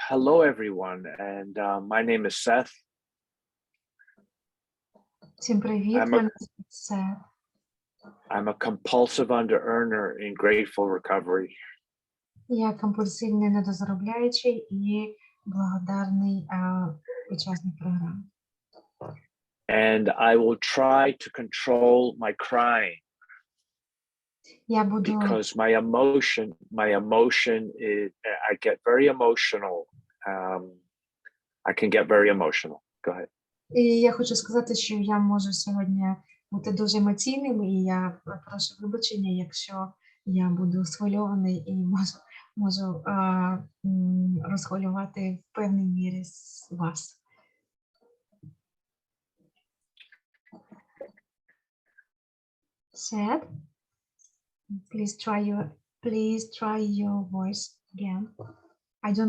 Hello, everyone, and my name is Seth. Всім привіт, мене звуть Seth. I'm a compulsive under-earner in grateful recovery. Я компульсивний недозаробляючий і благодарний учасник програми. And I will try to control my crying Я буду, because my emotion is, I get very emotional. I can get very emotional. Go ahead. і я хочу сказати, що я можу сьогодні бути дуже емоційним, і я прошу вибачення, якщо я буду схвильований і можу розхвилювати в певній мірі вас. Seth, please try your voice again. We do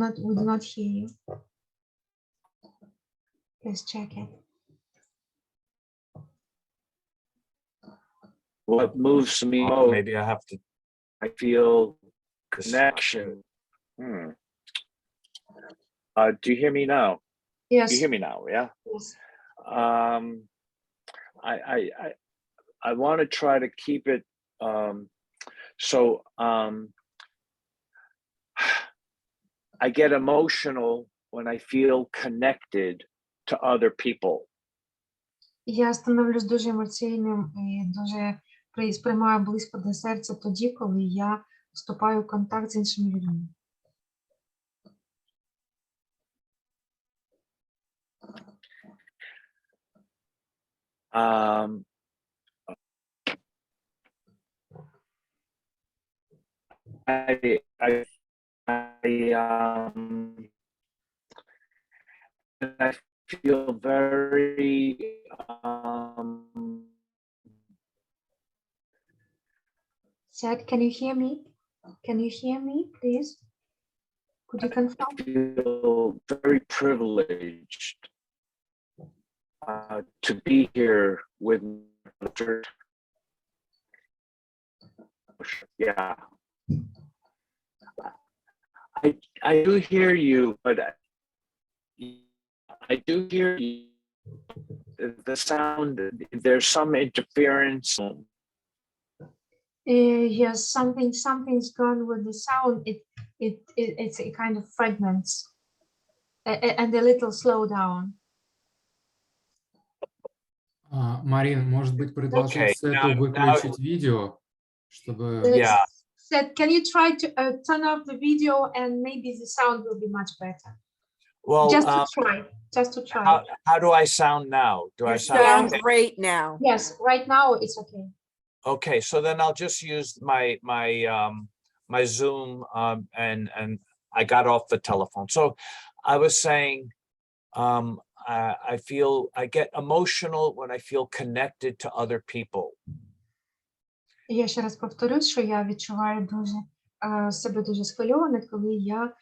not hear you. Please check it. What moves me most, Maybe I have to. I feel connection. Do you hear me now? Yes. You hear me now, yeah? Yes. I want to try to keep it I get emotional when I feel connected to other people. Я становлюсь дуже емоційним і дуже сприймаю близько до серця тоді, коли я вступаю в контакт з іншими людьми. I feel very Seth, can you hear me? Can you hear me, please? Could you confirm? I feel very privileged to be here with yeah. I do hear you, but I do hear you. The sound, there's some interference. Yes, something's gone with the sound. It's a kind of fragments and a little slowdown. Марин, может быть, предложить Сету выключить видео, чтобы... Yeah. Seth, can you try to turn off the video and maybe the sound will be much better? Well, Just to try. how do I sound now? Do I You sound sound okay? great now. Yes, right now it's okay. Okay, so then I'll just use my Zoom and I got off the telephone. So I was saying I get emotional when I feel connected to other people. Я ще раз повторюсь, що я відчуваю себе дуже схвильовано, коли я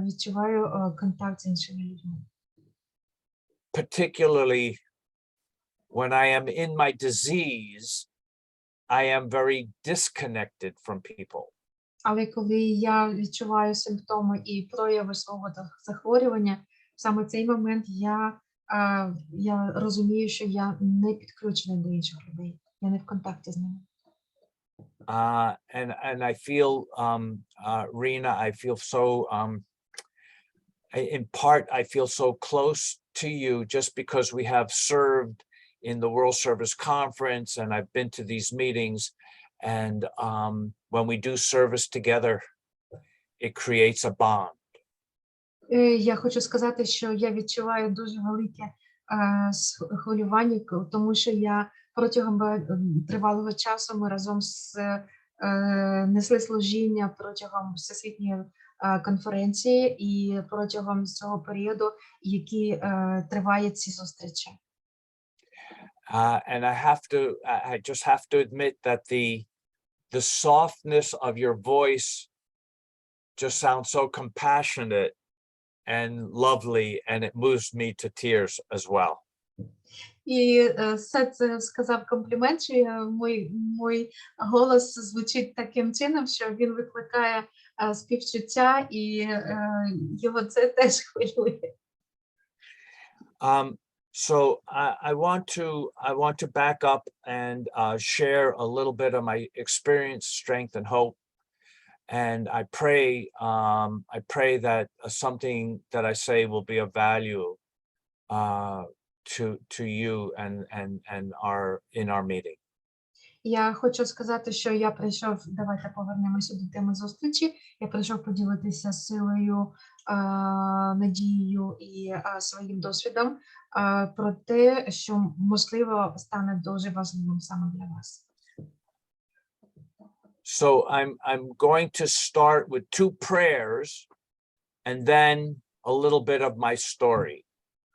відчуваю контакт з іншими людьми. Particularly when I am in my disease, I am very disconnected from people. Але коли я відчуваю симптоми і прояви свого захворювання, саме в цей момент я розумію, що я не підключена до інших людей, я не в контакті з ними. And I feel, Rena, I feel so, in part, I feel so close to you just because we have served in the World Service Conference and I've been to these meetings, and when we do service together, it creates a bond. Я хочу сказати, що я відчуваю дуже велике хвилювання, тому що я протягом тривалого часу ми разом несли служіння протягом всесвітньої конференції і протягом цього періоду, які триває ці зустрічі. And I just have to admit that the softness of your voice just sounds so compassionate and lovely, and it moves me to tears as well. І Сет сказав комплімент, що мій голос звучить таким чином, що він викликає співчуття, і його це теж хвилює. So I want to back up and share a little bit of my experience, strength, and hope. And I pray that something that I say will be of value to you and in our meeting. Я хочу сказати, що я прийшов, давайте повернемося до теми зустрічі. Я прийшов поділитися силою, надією і своїм досвідом про те, що, можливо, стане дуже важливим саме для вас. So I'm going to start with 2 prayers and then a little bit of my story.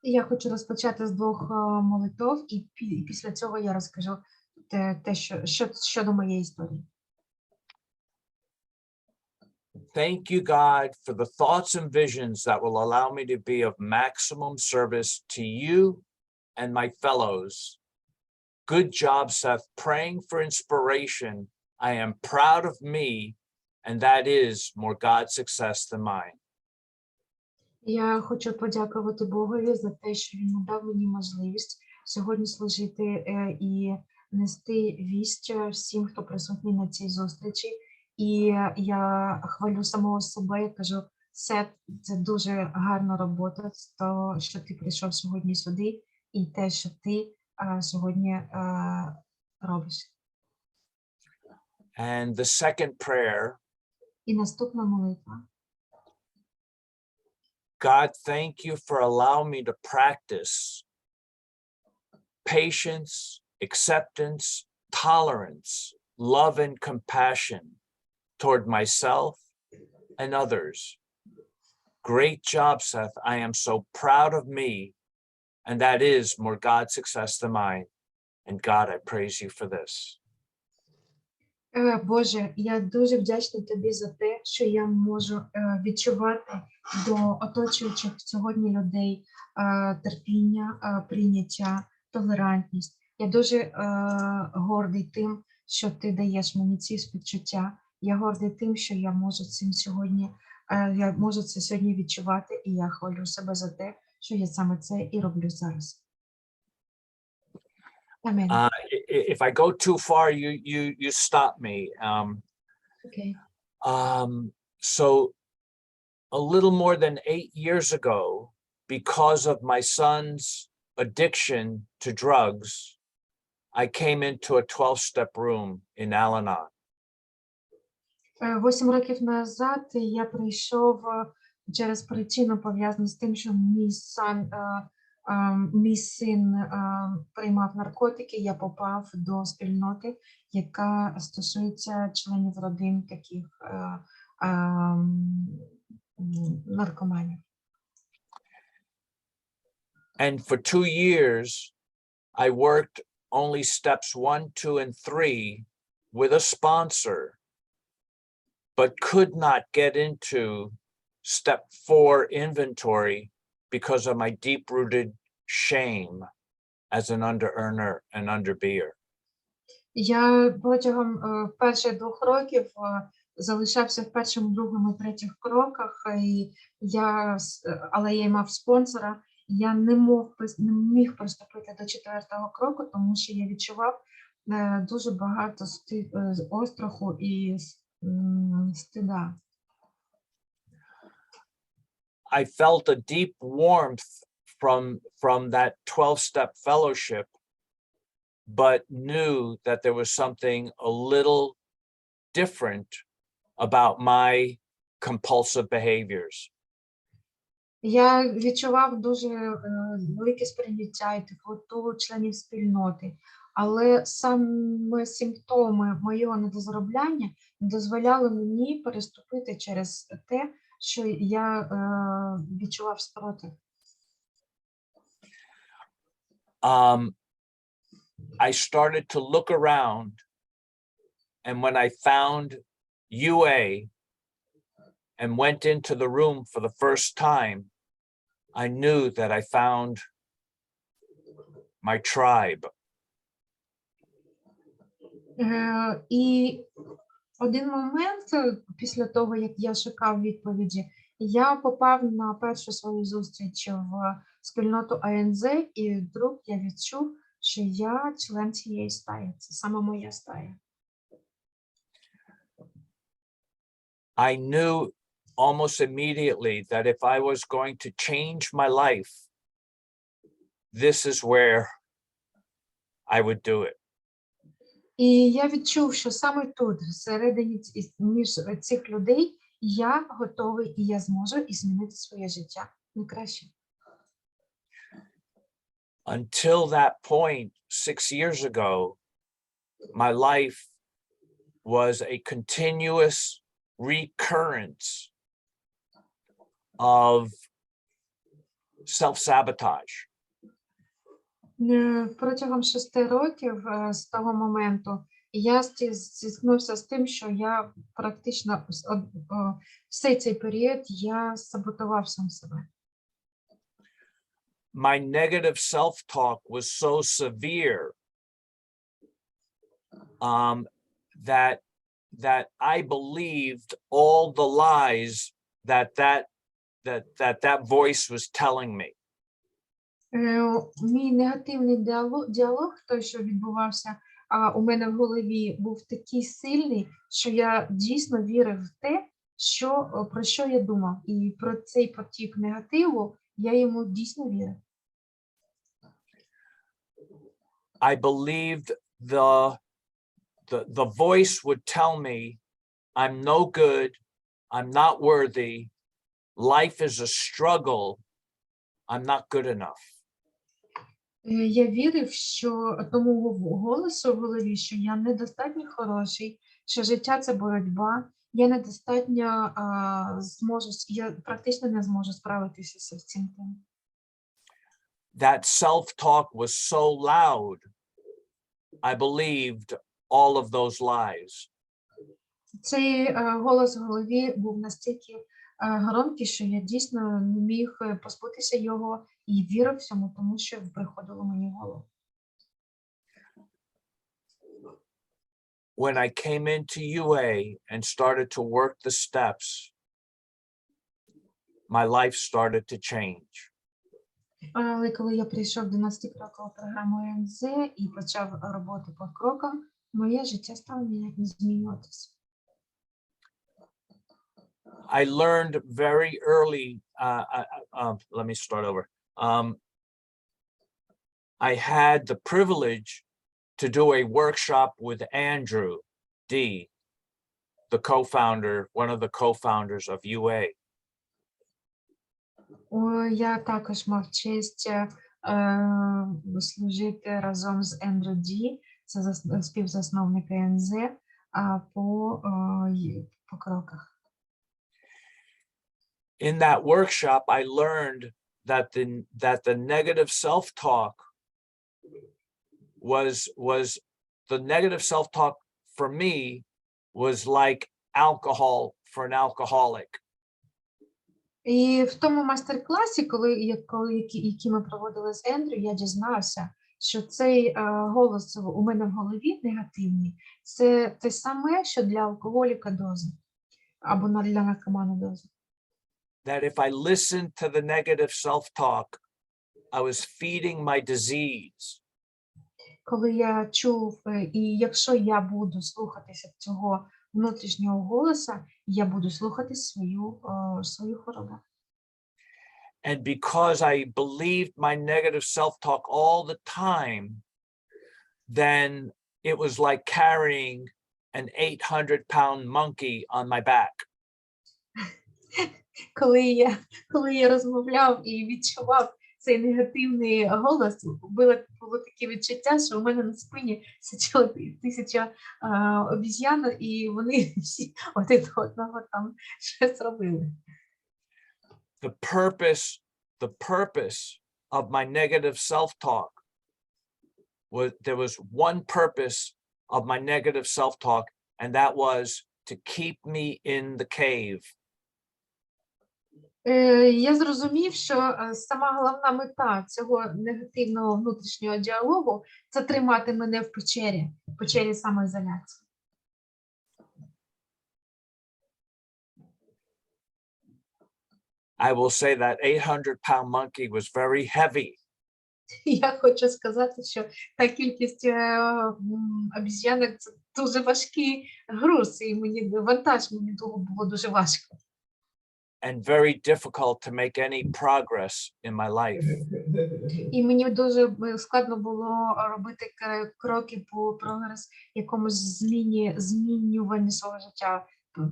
Я хочу розпочати з 2 молитов, і після цього я розкажу те, що щодо моєї історії. Thank you, God, for the thoughts and visions that will allow me to be of maximum service to you and my fellows. Good job, Seth, praying for inspiration. I am proud of me, and that is more God's success than mine. Я хочу подякувати Богові за те, що він надав мені можливість сьогодні служити і нести вість всім, хто присутній на цій зустрічі. І я хвалю самого себе, я кажу, Сет, це дуже гарна робота, то, що ти прийшов сьогодні сюди, і те, що ти сьогодні робиш. And the second prayer, І наступна молитва. God, thank you for allowing me to practice patience, acceptance, tolerance, love, and compassion toward myself and others. Great job, Seth. I am so proud of me, and that is more God's success than mine. And God, I praise you for this. Боже, я дуже вдячна тобі за те, що я можу відчувати до оточуючих сьогодні людей терпіння, прийняття, толерантність. Я дуже гордий тим, що ти даєш мені ці співчуття. Я гордий тим, що я можу це сьогодні відчувати, і я хвалю себе за те, що я саме це і роблю зараз. Амінь. If I go too far, you stop me. Okay. So a little more than 8 years ago, because of my son's addiction to drugs, I came into a 12-step room in Al-Anon. 8 років назад я прийшов через причину, пов'язану з тим, що мій син приймав наркотики, я попав до спільноти, яка стосується членів родин таких наркоманів. And for 2 years, I worked only steps 1, 2, and 3 with a sponsor, but could not get into step 4 inventory because of my deep-rooted shame as an under-earner and under-beer. Я протягом перших 2 років залишався в першому, другому, третіх кроках, але я мав спонсора. Я не міг приступити до 4-го кроку, тому що я відчував дуже багато остраху і стида. I felt a deep warmth from that 12-step fellowship, but knew that there was something a little different about my compulsive behaviors. Я відчував дуже велике сприйняття і теплоту членів спільноти, але саме симптоми моєго недозаробляння не дозволяли мені переступити через те, що я відчував спротив. I started to look around, and when I found UA and went into the room for the first time, I knew that I found my tribe. І Один момент, після того, як я шукав відповіді, я попав на першу свою зустріч в спільноту АНЗ, і вдруг я відчув, що я член цієї стаї. Це саме моя стая. I knew almost immediately that if I was going to change my life, this is where I would do it. І я відчув, що саме тут, всередині між цих людей, я готовий і я зможу і змінити своє життя на краще. Until that point, 6 years ago, my life was a continuous recurrence of self-sabotage. Протягом 6 років з того моменту я зіткнувся з тим, що я практично все цей період я саботував сам себе. My negative self-talk was so severe that I believed all the lies that voice was telling me. Мій негативний діалог, той, що відбувався у мене в голові, був такий сильний, що я дійсно вірив в те, про що я думав. І про цей потік негативу я йому дійсно вірив. I believed the voice would tell me I'm no good, I'm not worthy, life is a struggle, I'm not good enough. Я вірив, що тому голосу в голові, що я недостатньо хороший, що життя – це боротьба, я недостатньо я практично не зможу справитися з цим. That self-talk was so loud, I believed all of those lies. Цей голос в голові був настільки громкий, що я дійсно не міг позбутися його і вірив всьому, тому що приходило мені в голову. When I came into UA and started to work the steps, my life started to change. Але коли я прийшов до 12-крокову програму АНЗ і почав роботу по крокам, моє життя стало змінюватися. I learned very early, let me start over. I had the privilege to do a workshop with Andrew D., one of the co-founders of UA. Я також мав честь служити разом з Ендрю Ді, це співзасновник АНЗ, по кроках. In that workshop, I learned that the negative self-talk was the negative self-talk for me was like alcohol for an alcoholic. І в тому майстер-класі, який ми проводили з Ендрю, я дізнався, що цей голос у мене в голові негативний. Це те саме, що для алкоголіка доза, або для наркомана доза. That if I listened to the negative self-talk, I was feeding my disease. Коли я чув, і якщо я буду слухатися цього внутрішнього голоса, я буду слухати свою хворобу. And because I believed my negative self-talk all the time, then it was like carrying an 800-pound monkey on my back. Коли я розмовляв і відчував цей негативний голос, було таке відчуття, що у мене на спині сиділо 1000 обіз'ян, і вони всі один одного там щось робили. The purpose of my negative self-talk there was one purpose of my negative self-talk, and that was to keep me in the cave. Я зрозумів, що сама головна мета цього негативного внутрішнього діалогу – це тримати мене в печері самоізоляції. I will say that 800-pound monkey was very heavy. Я хочу сказати, що та кількість обіз'янок – це дуже важкий груз, і вантаж мені того було дуже важко. And very difficult to make any progress in my life. І мені дуже складно було робити кроки по прогрес, якомусь змінюванні свого життя,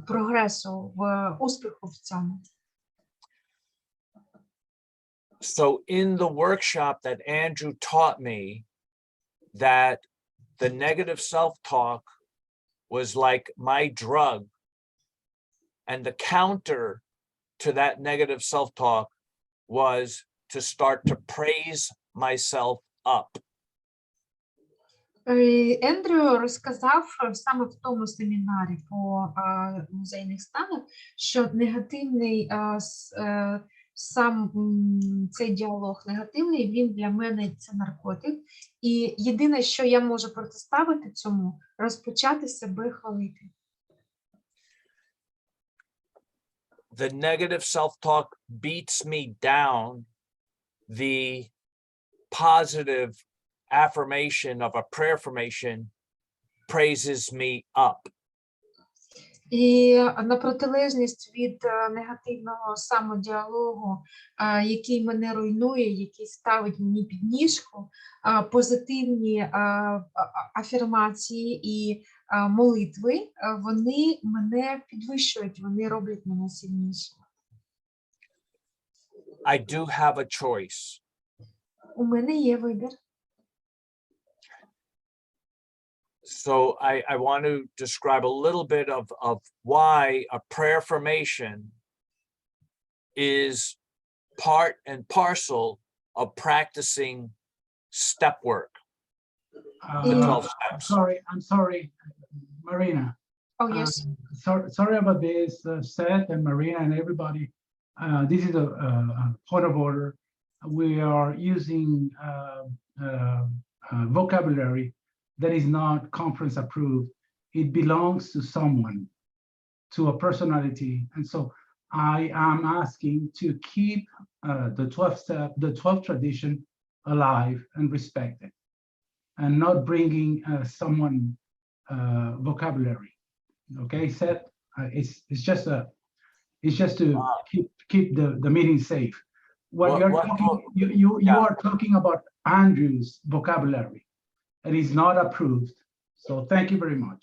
прогресу, в успіху в цьому. So in the workshop that Andrew taught me, that the negative self-talk was like my drug, and the counter to that negative self-talk was to start to praise myself up. Ендрю розказав саме в тому семінарі по музейних станах, що негативний сам цей діалог негативний, він для мене це наркотик. І єдине, що я можу протиставити цьому, розпочати себе хвалити. The negative self-talk beats me down. The positive affirmation of a prayer formation praises me up. І на протилежність від негативного самодіалогу, який мене руйнує, який ставить мені під ніжку, позитивні афірмації і молитви, вони мене підвищують, вони роблять мене сильнішим. I do have a choice. У мене є вибір. So I want to describe a little bit of why a prayer formation is part and parcel of practicing step work. The 12 steps. I'm sorry, Marina. Oh, yes. Sorry about this, Seth and Marina and everybody. This is a point of order. We are using vocabulary that is not conference approved. It belongs to someone, to a personality. And so I am asking to keep the 12 tradition alive and respected, and not bringing someone vocabulary. Okay, Seth, it's just to keep the meeting safe. You are talking about Andrew's vocabulary. It is not approved. So thank you very much.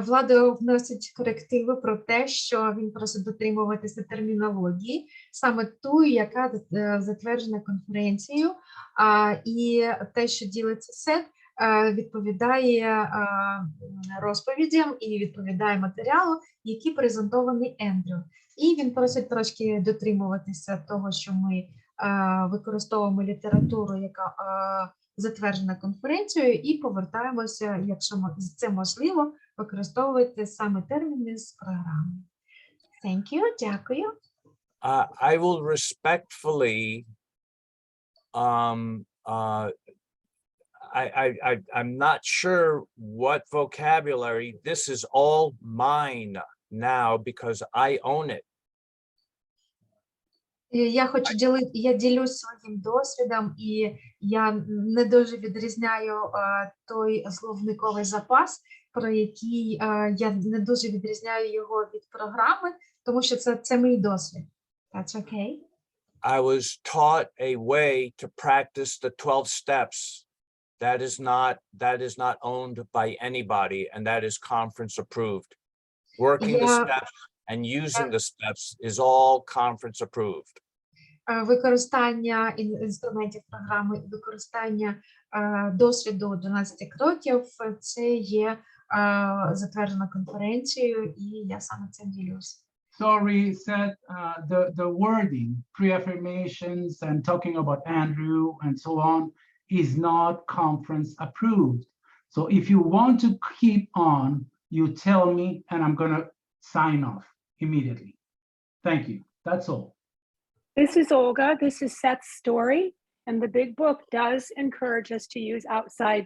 Влада вносить корективи про те, що він просить дотримуватися термінології, саме ту, яка затверджена конференцією, і те, що ділиться Сет, відповідає розповідям і відповідає матеріалу, який презентований Ендрю. І він просить трошки дотримуватися того, що ми використовуємо літературу, яка затверджена конференцією, і повертаємося, якщо це можливо, використовувати саме терміни з програми. Thank you, дякую. I will respectfully, I'm not sure what vocabulary. This is all mine now because I own it. Я ділюсь своїм досвідом, і я не дуже відрізняю той словниковий запас, про який я не дуже відрізняю його від програми, тому що це мій досвід. That's okay. I was taught a way to practice the 12 steps that is not owned by anybody, and that is conference approved. Working the steps and using the steps is all conference approved. Використання інструментів програми, використання досвіду 12 кроків – це є затверджено конференцією, і я саме цим ділюсь. Sorry, Seth, the wording, pre-affirmations and talking about Andrew and so on is not conference approved. So if you want to keep on, you tell me and I'm going to sign off immediately. Thank you. That's all. This is Olga. This is Seth's story. And the big book does encourage us to use outside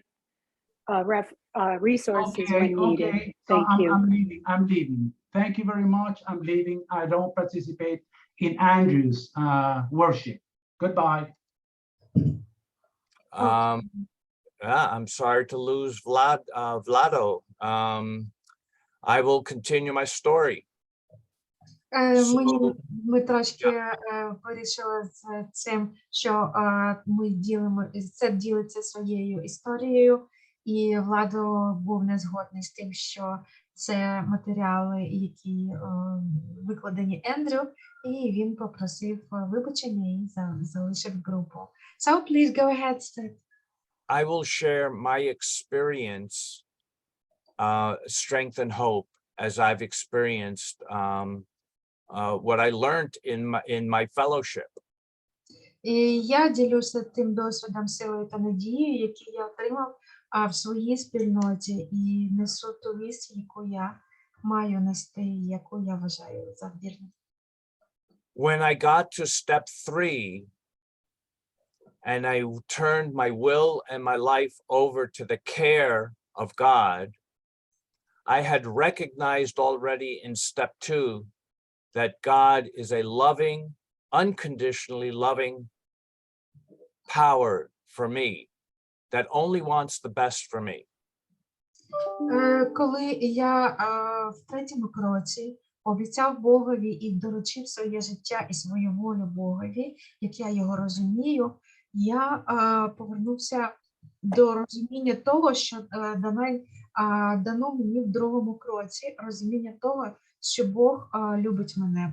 resources when needed. Okay. Thank you. I'm leaving. Thank you very much. I'm leaving. I don't participate in Andrew's worship. Goodbye. I'm sorry to lose Vlado. I will continue my story. Ми трошки вирішили з цим, що ми Сет ділиться своєю історією, і Владо був не згодний з тим, що це матеріали, які викладені Ендрю, і він попросив вибачення і залишив групу. So please go ahead, Seth. I will share my experience, strength and hope, as I've experienced what I learned in my fellowship. І я ділюся тим досвідом, силою та надією, які я отримав в своїй спільноті, і несу ту вість, яку я маю нести, яку я вважаю за вірну. When I got to step 3, and I turned my will and my life over to the care of God, I had recognized already in step 2 that God is a loving, unconditionally loving power for me that only wants the best for me. Коли я в третьому кроці обіцяв Богові і доручив своє життя і свою волю Богові, як я його розумію, я повернувся до розуміння того, що дано мені в другому кроці, розуміння того, що Бог любить мене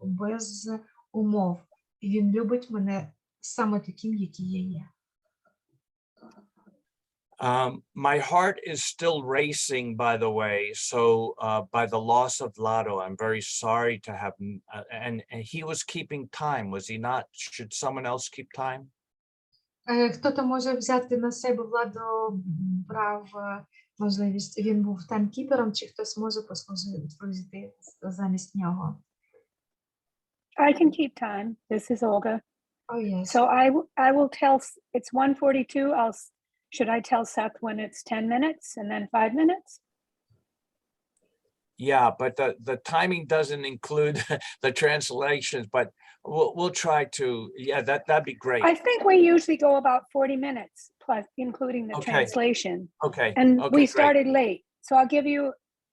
без умов. І Він любить мене саме таким, який я є. My heart is still racing, by the way. So by the loss of Vlado, I'm very sorry to have, and he was keeping time, was he not? Should someone else keep time? Хто-то може взяти на себе, Владо брав можливість, він був таймкіпером, чи хтось може послужити замість нього? I can keep time. This is Olga. Oh, yes. So I will tell, it's 1:42. Should I tell Seth when it's 10 minutes and then 5 minutes? Yeah, but the timing doesn't include the translations, but we'll try to, yeah, that'd be great. I think we usually go about 40 minutes plus including the translation. Okay. And okay, we great. started late. So I'll give you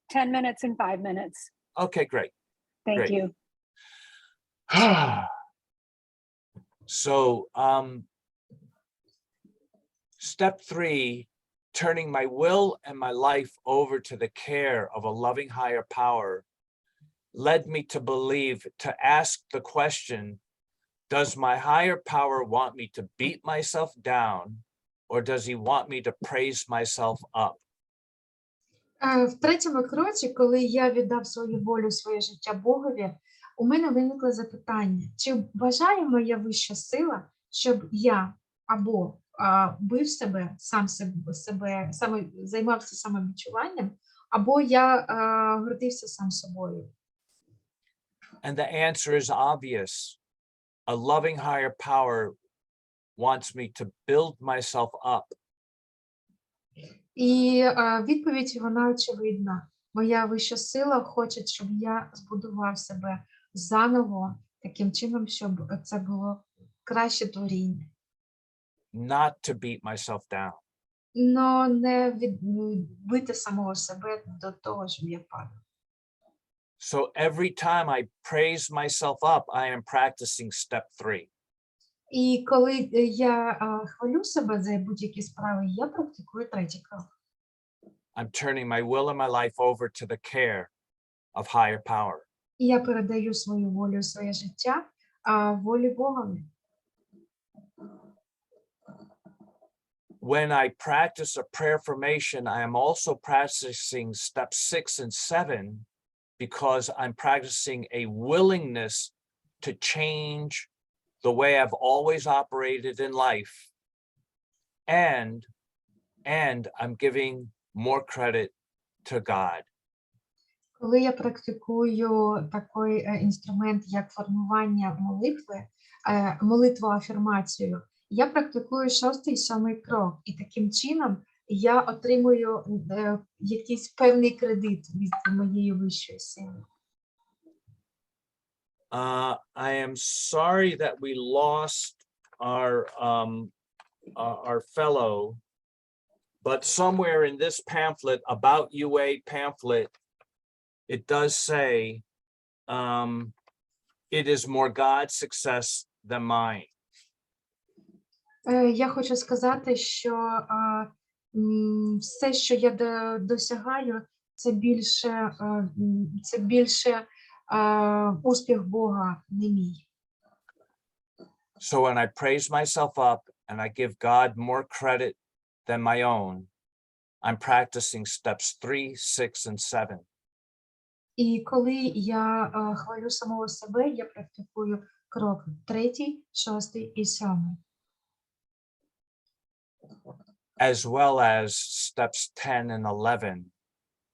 10 minutes and 5 minutes. Okay, great. Thank Great. you. So, step 3, turning my will and my life over to the care of a loving higher power, led me to believe, to ask the question, does my higher power want me to beat myself down, or does he want me to praise myself up? В третьому кроці, коли я віддав свою волю, своє життя Богові, у мене виникло запитання, чи бажає моя вища сила, щоб я або бив себе, саме займався самовідчуванням, або я гордився сам собою. And the answer is obvious. A loving higher power wants me to build myself up. І відповідь, вона очевидна. Моя вища сила хоче, щоб я збудував себе заново, таким чином, щоб це було краще творіння. Not to beat myself down. Но не бити самого себе до того, щоб я падав. So every time I praise myself up, I am practicing step 3. І коли я хвалю себе за будь-які справи, я практикую третій крок. I'm turning my will and my life over to the care of higher power. І я передаю свою волю, своє життя волі Богові. When I practice a prayer formation, I am also practicing steps 6 and 7 because I'm practicing a willingness to change the way I've always operated in life. And I'm giving more credit to God. Коли я практикую такий інструмент, як формування молитви, молитву-афірмацію, я практикую 6 і 7 крок. І таким чином я отримую якийсь певний кредит від моєї вищої сили. I am sorry that we lost our fellow, but somewhere in this pamphlet, About UA pamphlet, it does say, it is more God's success than mine. Я хочу сказати, що все, що я досягаю, це більше успіх Бога, не мій. So when I praise myself up and I give God more credit than my own, I'm practicing steps 3, 6, and 7. І коли я хвалю самого себе, я практикую крок 3, 6 і 7. As well as steps 10 and 11,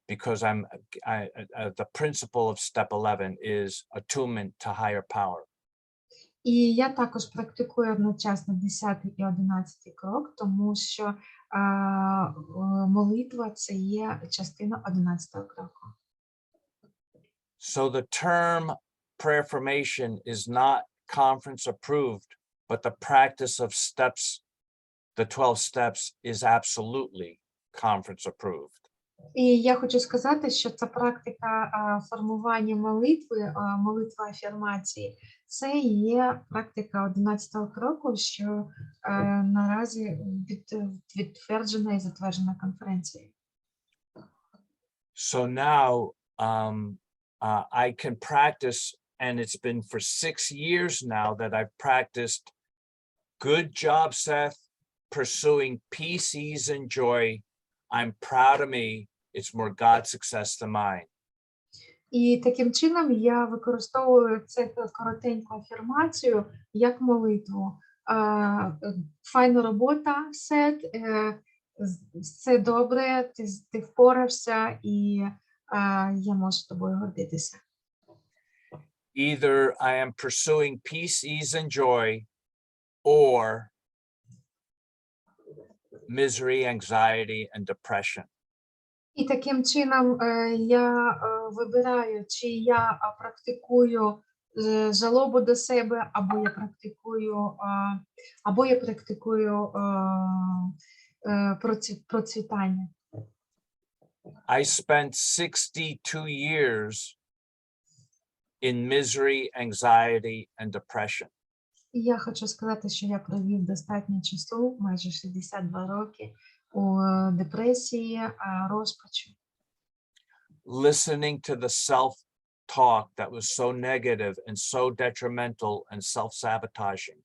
because the principle of step 11 is attunement to higher power. І я також практикую одночасно 10 і 11 крок, тому що молитва – це є частина 11 кроку. So the term prayer formation is not conference approved, but the practice of steps, the 12 steps, is absolutely conference approved. І я хочу сказати, що ця практика формування молитви, молитва афірмації, це є практика 11 кроку, що наразі підтверджена і затверджена конференцією. So now I can practice, and it's been for 6 years now that I've practiced. Good job, Seth, pursuing peace, ease, and joy. I'm proud of me. It's more God's success than mine. І таким чином я використовую цю коротеньку афірмацію як молитву. Файна робота, Сет, все добре, ти впорався, і я можу тобою гордитися. Either I am pursuing peace, ease, and joy, or misery, anxiety, and depression. І таким чином я вибираю, чи я практикую жалобу до себе, або я практикую процвітання. I spent 62 years in misery, anxiety, and depression. І я хочу сказати, що я провів достатньо часу, майже 62 роки, у депресії, розпачу. Listening to the self-talk that was so negative and so detrimental and self-sabotaging.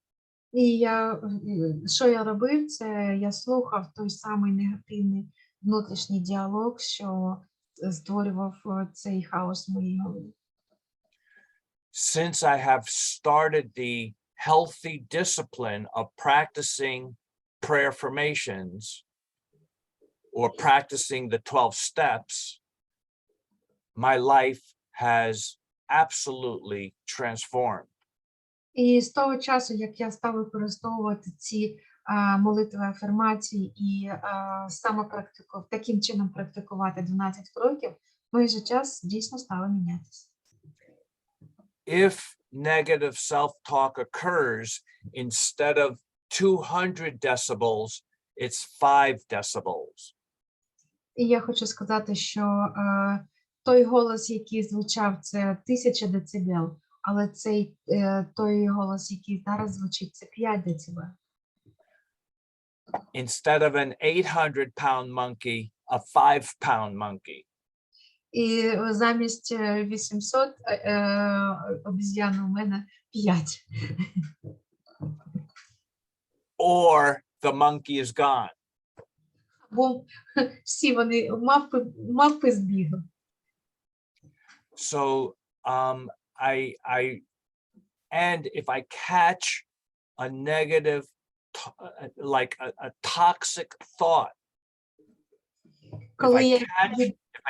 І що я робив, це я слухав той самий негативний внутрішній діалог, що створював цей хаос в моїй голові. Since I have started the healthy discipline of practicing prayer formations or practicing the 12 steps, my life has absolutely transformed. І з того часу, як я став використовувати ці молитви афірмації і саме таким чином практикувати 12 кроків, мій же час дійсно став мінятися. If negative self-talk occurs, instead of 200 decibels, it's 5 decibels. І я хочу сказати, що той голос, який звучав, це 1000 децибел, але той голос, який зараз звучить, це 5 децибел. Instead of an 800-pound monkey, a 5-pound monkey. І замість 800 обіз'ян у мене 5. Or the monkey is gone. Бо всі вони мавпи збігли. So and if I catch a negative, like a toxic thought, if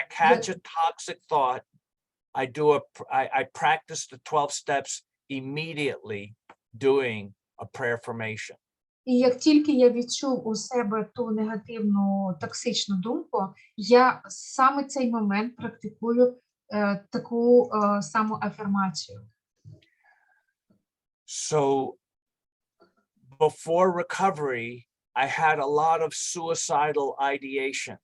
I catch a toxic thought, I practice the 12 steps immediately doing a prayer formation. І як тільки я відчув у себе ту негативну, токсичну думку, я саме цей момент практикую таку саму афірмацію. So before recovery, I had a lot of suicidal ideation.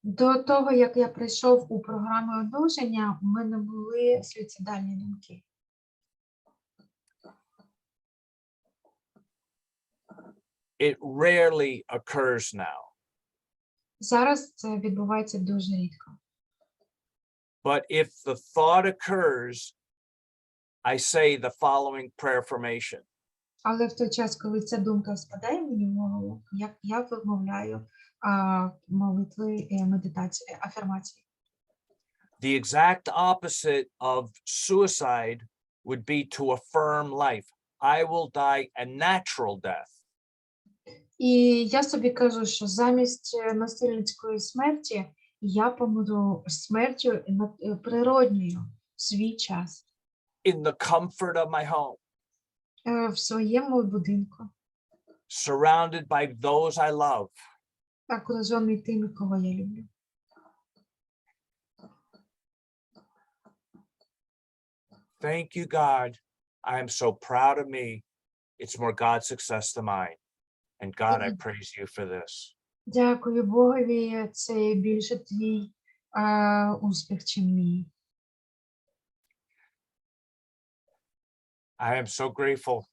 До того, як я прийшов у програму одужання, у мене були суїцидальні думки. It rarely occurs now. Зараз це відбувається дуже рідко. But if the thought occurs, I say the following prayer formation. Але в той час, коли ця думка спадає мені в голову, я вимовляю молитви, медитації, афірмації. The exact opposite of suicide would be to affirm life. I will die a natural death. І я собі кажу, що замість насильницької смерті я помру смертю природньою в свій час. In the comfort of my home. В своєму будинку. Surrounded by those I love. Окружений тими, кого я люблю. Thank you, God. I am so proud of me. It's more God's success than mine. And God, I praise you for this. Дякую Богові, це більше твій успіх, чим мій. I am so grateful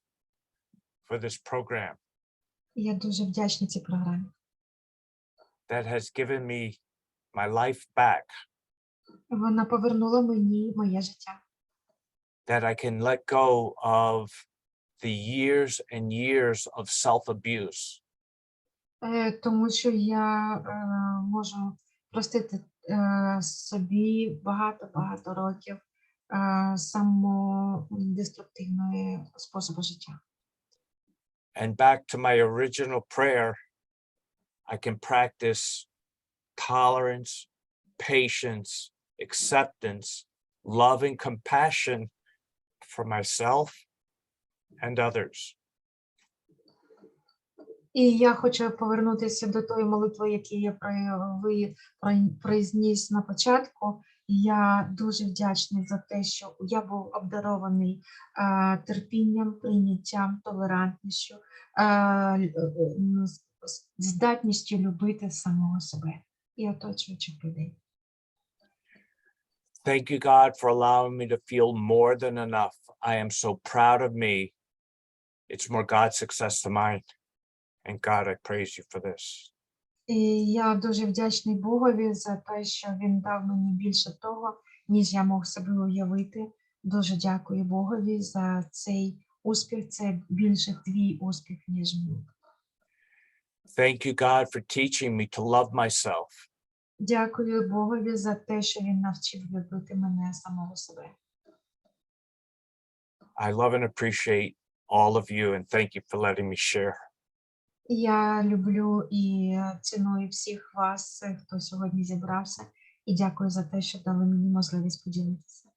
for this program Я дуже вдячна цій програмі. that has given me my life back, Вона повернула мені моє життя. that I can let go of the years and years of self-abuse. Тому що я можу простити собі багато років самодеструктивного способу життя. And back to my original prayer, I can practice tolerance, patience, acceptance, love and compassion for myself and others. І я хочу повернутися до тої молитви, яку я произніс на початку. Я дуже вдячний за те, що я був обдарований терпінням, прийняттям, толерантністю, здатністю любити самого себе і оточуючих людей. Thank you, God, for allowing me to feel more than enough. I am so proud of me. It's more God's success than mine. And God, I praise you for this. І я дуже вдячний Богові за те, що він дав мені більше того, ніж я мог собі уявити. Дуже дякую Богові за цей успіх. Це більше твій успіх, ніж мій. Thank you, God, for teaching me to love myself. Дякую Богові за те, що він навчив любити мене самого себе. I love and appreciate all of you, and thank you for letting me share. Я люблю і ціную всіх вас, хто сьогодні зібрався, і дякую за те, що дали мені можливість поділитися.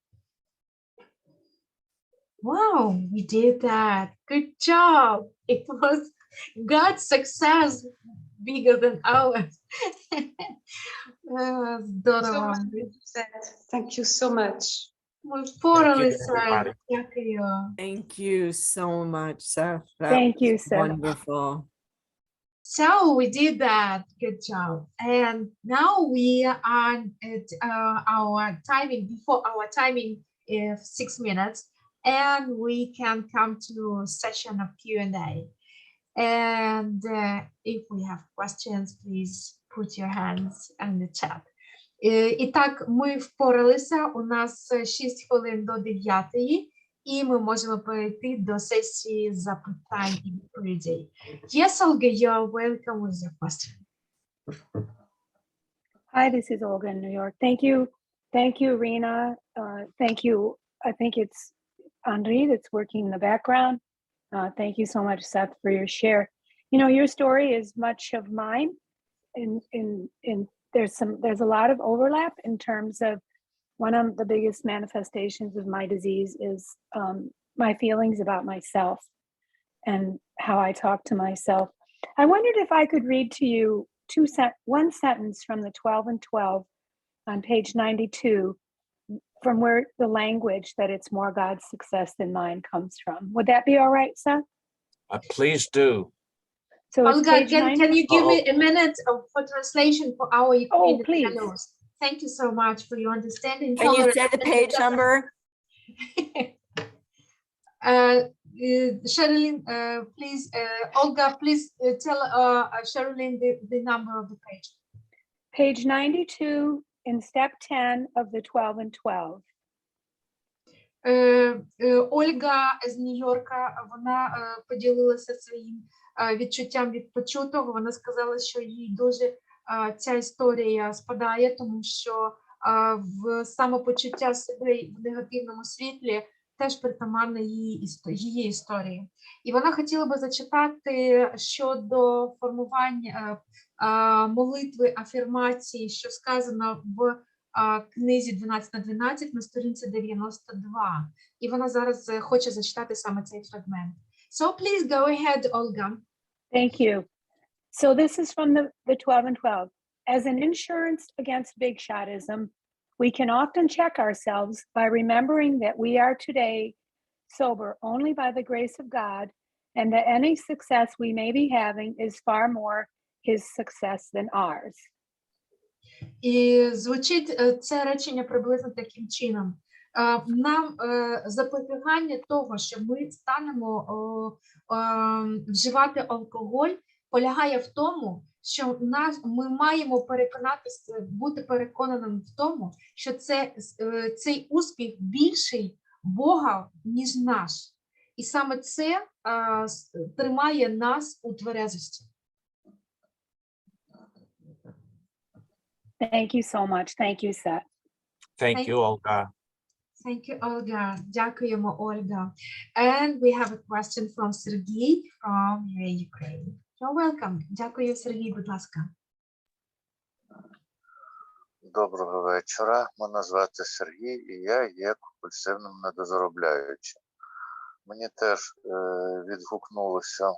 Wow, we did that. Good job. It was God's success bigger than ours. Здорово. Thank you so much. Ми впоралися. everybody. Дякую. Thank you so much, Seth. That Thank you, was Seth. wonderful. So we did that. Good job. And now we are at our timing, before our timing is 6 minutes, and we can come to a session of Q&A. And if we have questions, please put your hands in the chat. І так, ми впоралися, у нас 6 хвилин до 9, і ми можемо перейти до сесії запитань і відповідей. Yes, Olga, you are welcome with your question. Hi, this is Olga in New York. Thank you. Thank you, Rena. Thank you. I think it's Henri that's working in the background. Thank you so much, Seth, for your share. You know, your story is much of mine. There's a lot of overlap in terms of one of the biggest manifestations of my disease is my feelings about myself and how I talk to myself. I wondered if I could read to you one sentence from the 12 and 12 on page 92 from where the language that it's more God's success than mine comes from. Would that be all right, Seth? Please do. So it's Olga, page can you give me Uh-oh. a minute for translation for our Ukrainian please. fellows? Thank you so much for your understanding. Can you tolerance, say the and page acceptance. number? Sherilyn, please, Olga, please tell Sherilyn the number of the page. Page 92 in step 10 of the 12 and 12. Ольга з Нью-Йорка, вона поділилася своїм відчуттям від почутого. Вона сказала, що їй дуже ця історія спадає, тому що в самопочуття себе в негативному світлі теж притаманна її історії. І вона хотіла би зачитати щодо формування молитви афірмації, що сказано в книзі 12/12 на сторінці 92. І вона зараз хоче зачитати саме цей фрагмент. So please go ahead, Olga. Thank you. So this is from the 12 and 12. As an insurance against big shotism, we can often check ourselves by remembering that we are today sober only by the grace of God, and that any success we may be having is far more his success than ours. І звучить це речення приблизно таким чином. Нам запобігання того, що ми станемо вживати алкоголь, полягає в тому, що ми маємо переконатися, бути переконаним в тому, що цей успіх більший Бога, ніж наш. І саме це тримає нас у тверезості. Thank you so much. Thank you, Seth. Thank you, Olga. Thank you, Olga. Дякуємо, Olga. And we have a question from Sergey from Ukraine. You're welcome. Дякую, Сергій, будь ласка. Доброго вечора. Мене звати Сергій, і я є компульсивним недозаробляючим. Мені теж відгукнулося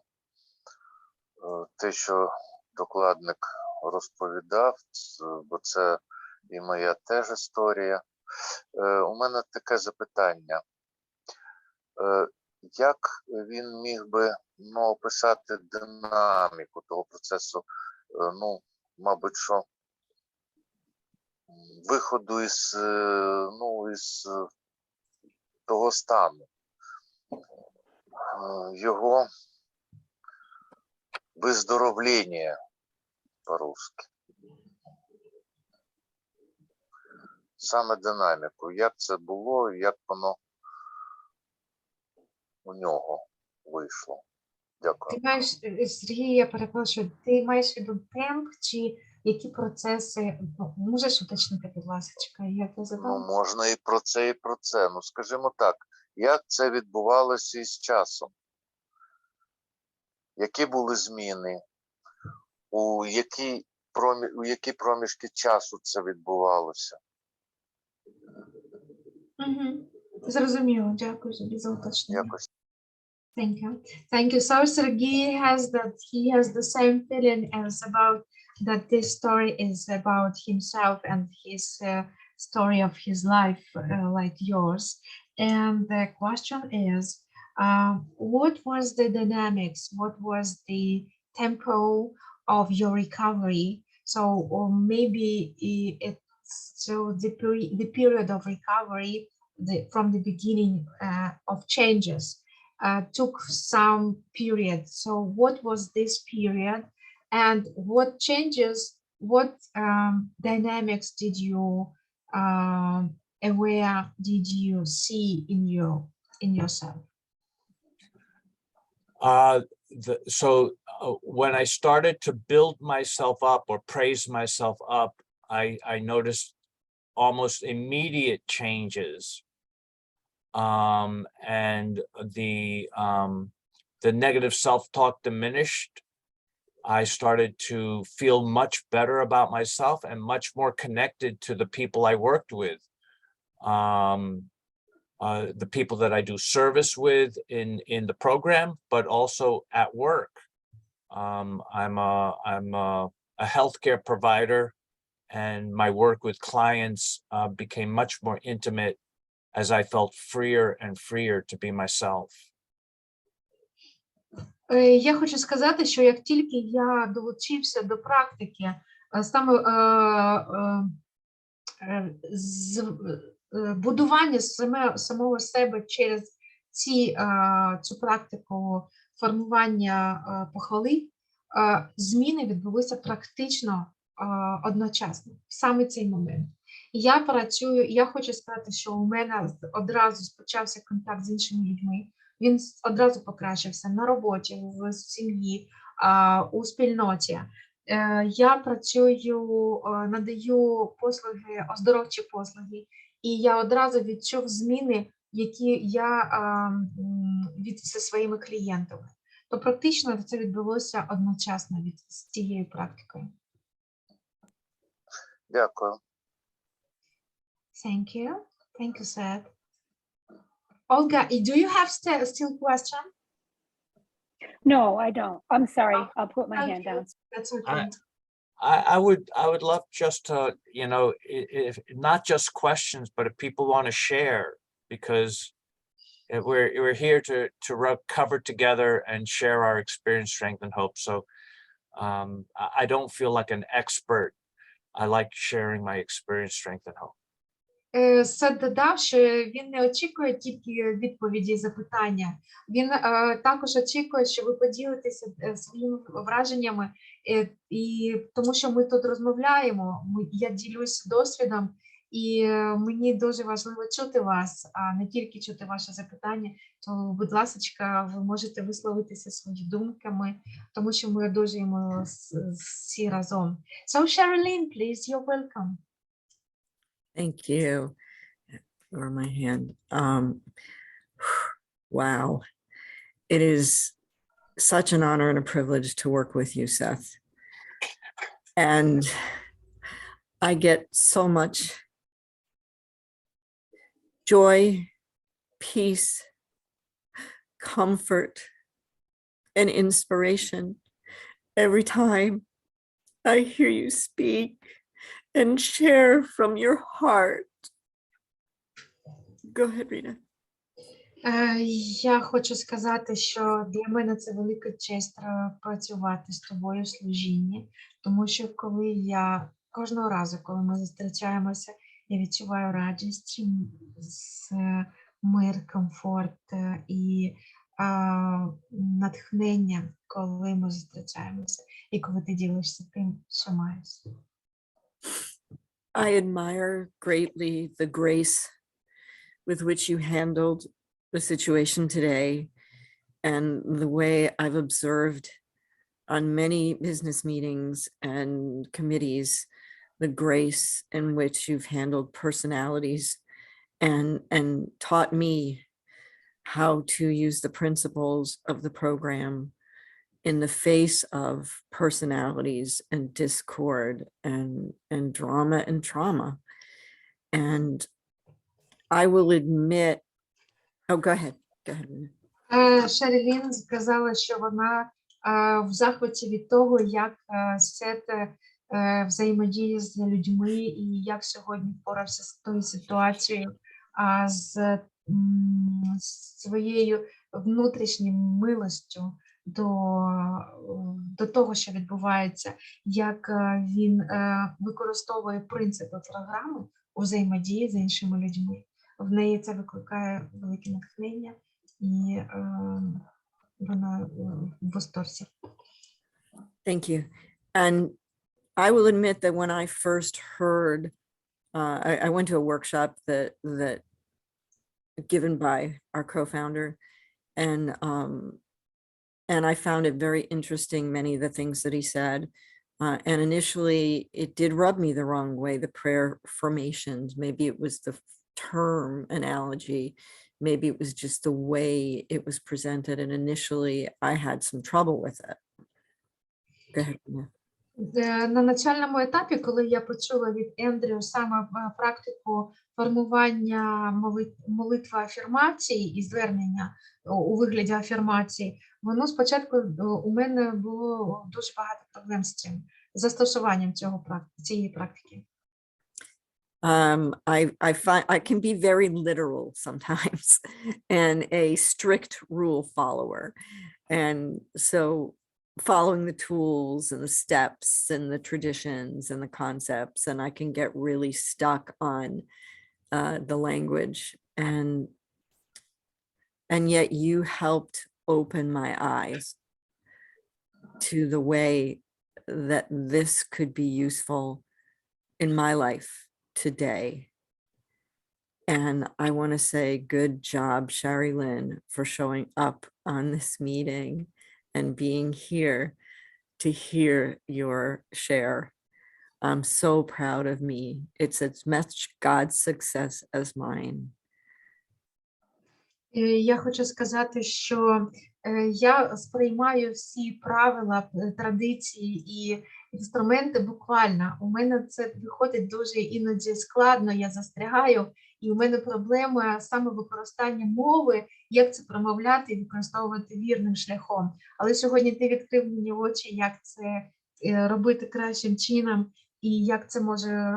те, що докладник розповідав, бо це і моя теж історія. У мене таке запитання. Як він міг би описати динаміку того процесу, мабуть, що виходу із того стану, його виздоровлення по-русски. Саме динаміку, як це було, як воно у нього вийшло. Дякую. Ти маєш, Сергій, я перепрошую, ти маєш в виду темп, чи які процеси, можеш уточнити, будь ласка, як я задала? Можна і про це, і про це. Скажімо так, як це відбувалося із часом? Які були зміни? У які проміжки часу це відбувалося? Зрозуміло, дякую тобі за уточнення. Якось. Thank you. Thank you. So Sergey he has the same feeling as about that this story is about himself and his story of his life like yours. And the question is, what was the dynamics? What was the tempo of your recovery? So, or maybe the period of recovery from the beginning of changes took some period. So what was this period, and what changes, what dynamics did you did you see in yourself? When I started to build myself up or praise myself up, I noticed almost immediate changes. And the negative self-talk diminished. I started to feel much better about myself and much more connected to the people I worked with. The people that I do service with in the program, but also at work. I'm a healthcare provider, and my work with clients became much more intimate as I felt freer and freer to be myself. Я хочу сказати, що як тільки я долучився до практики, саме будування самого себе через цю практику формування похвали, зміни відбулися практично одночасно, в саме цей момент. І я працюю, я хочу сказати, що у мене одразу почався контакт з іншими людьми, він одразу покращився на роботі, в сім'ї, у спільноті. Я працюю, надаю послуги, оздоровчі послуги, і я одразу відчув зміни, які я зі своїми клієнтами. То практично це відбулося одночасно з цією практикою. Дякую. Thank you. Thank you, Seth. Olga, do you have still question? No, I don't. I'm sorry. I'll put my hand down. That's okay. I would love just to, you know, if not just questions, but if people want to share, because we're here to recover together and share our experience, strength, and hope. So I don't feel like an expert. I like sharing my experience, strength, and hope. Сет додав, що він не очікує тільки відповіді і запитання. Він також очікує, що ви поділитеся своїми враженнями, і тому що ми тут розмовляємо, я ділюсь досвідом, і мені дуже важливо чути вас, а не тільки чути ваші запитання. То, будь ласка, ви можете висловитися своїми думками, тому що ми одужуємо всі разом. So, Sherilyn, please, you're welcome. Thank you. Or my hand. Wow. It is such an honor and a privilege to work with you, Seth. And I get so much joy, peace, comfort, and inspiration every time I hear you speak and share from your heart. Go ahead, Rita. Я хочу сказати, що для мене це велика честь працювати з тобою в служінні, тому що кожного разу, коли ми зустрічаємося, я відчуваю радість, мир, комфорт і натхнення, коли ми зустрічаємося, і коли ти ділишся тим, що маєш. I admire greatly the grace with which you handled the situation today and the way I've observed on many business meetings and committees, the grace in which you've handled personalities and taught me how to use the principles of the program in the face of personalities and discord and drama and trauma. And I will admit, oh, go ahead. Шерілін сказала, що вона в захваті від того, як Сет взаємодіє з людьми і як сьогодні впорався з тою ситуацією, з своєю внутрішньою милостю до того, що відбувається, як він використовує принципи програми у взаємодії з іншими людьми. В неї це викликає велике натхнення, і вона в восторзі. Thank you. And I will admit that when I first heard, I went to a workshop that given by our co-founder, and I found it very interesting, many of the things that he said. And initially, it did rub me the wrong way, the prayer formations. Maybe it was the term analogy. Maybe it was just the way it was presented. And initially, I had some trouble with it. Go ahead. На начальному етапі, коли я почула від Ендрю саме практику формування молитви афірмації і звернення у вигляді афірмації, воно спочатку у мене було дуже багато проблем з цим, застосуванням цієї практики? I find I can be very literal sometimes and a strict rule follower. And so following the tools and the steps and the traditions and the concepts, and I can get really stuck on the language. And yet you helped open my eyes to the way that this could be useful in my life today. And I want to say good job, Shari Lynn, for showing up on this meeting and being here to hear your share. I'm so proud of me. It's as much God's success as mine. Я хочу сказати, що я сприймаю всі правила, традиції і інструменти буквально. У мене це виходить дуже іноді складно, я застрягаю, і у мене проблема саме використання мови, як це промовляти і використовувати вірним шляхом. Але сьогодні ти відкрив мені очі, як це робити кращим чином, і як це може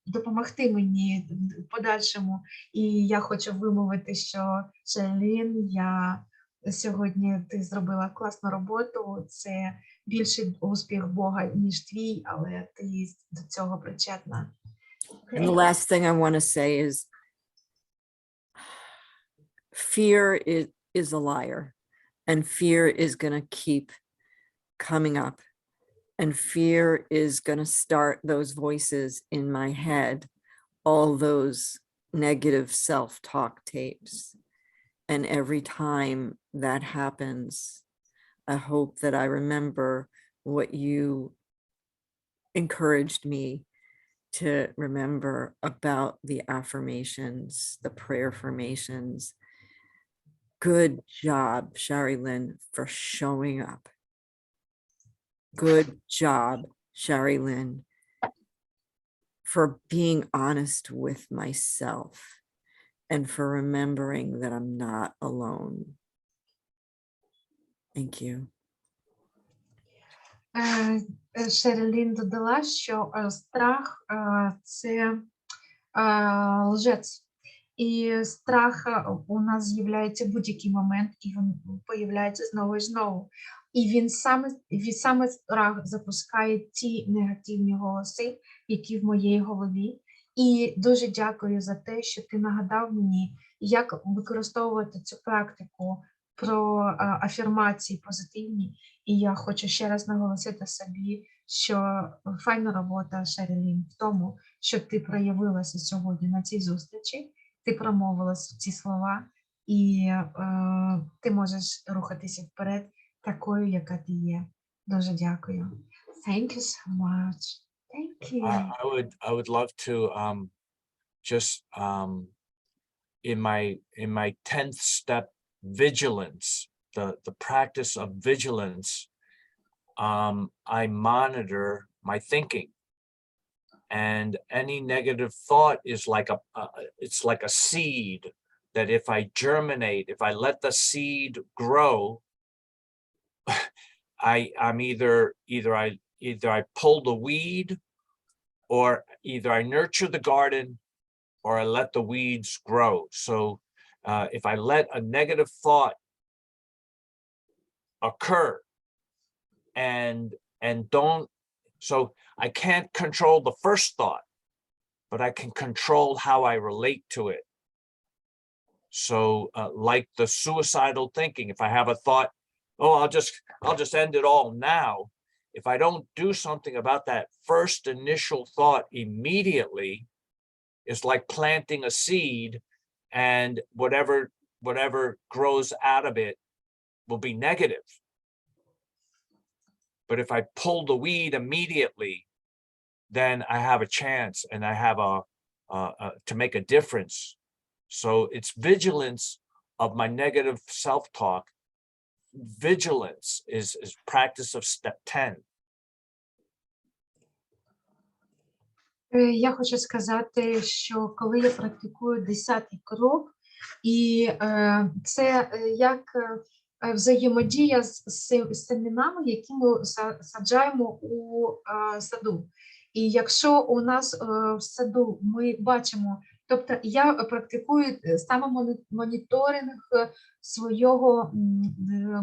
допомогти мені в подальшому. І я хочу вимовити, що Шейлін, сьогодні ти зробила класну роботу, це більший успіх Бога, ніж твій, але ти до цього причетна. And the last thing I want to say is fear is a liar, and fear is going to keep coming up. And fear is going to start those voices in my head, all those negative self-talk tapes. And every time that happens, I hope that I remember what you encouraged me to remember about the affirmations, the prayer formations. Good job, Shari Lynn, for showing up. Good job, Shari Lynn, for being honest with myself and for remembering that I'm not alone. Thank you. Шерлін додала, що страх – це лжець. І страх у нас з'являється в будь-який момент, і він появляється знову і знову. І він саме страх запускає ті негативні голоси, які в моїй голові. І дуже дякую за те, що ти нагадав мені, як використовувати цю практику про афірмації позитивні. І я хочу ще раз наголосити собі, що файна робота, Шерлін, в тому, що ти проявилася сьогодні на цій зустрічі, ти промовила ці слова, і ти можеш рухатися вперед такою, яка ти є. Дуже дякую. Thank you so much. Thank you. I would love to just in my 10th step, vigilance, the practice of vigilance, I monitor my thinking. And any negative thought is like it's like a seed that if I germinate, if I let the seed grow, I'm either I pull the weed, or either I nurture the garden, or I let the weeds grow. So if I let a negative thought occur and don't, so I can't control the first thought, but I can control how I relate to it. So like the suicidal thinking, if I have a thought, oh, I'll just end it all now. If I don't do something about that first initial thought immediately, it's like planting a seed, and whatever grows out of it will be negative. But if I pull the weed immediately, then I have a chance, and I have to make a difference. So it's vigilance of my negative self-talk. Vigilance is practice of step 10. Я хочу сказати, що коли я практикую 10-й крок, і це як взаємодія з семенами, які ми саджаємо у саду. І якщо у нас в саду ми бачимо, тобто я практикую самомоніторинг свого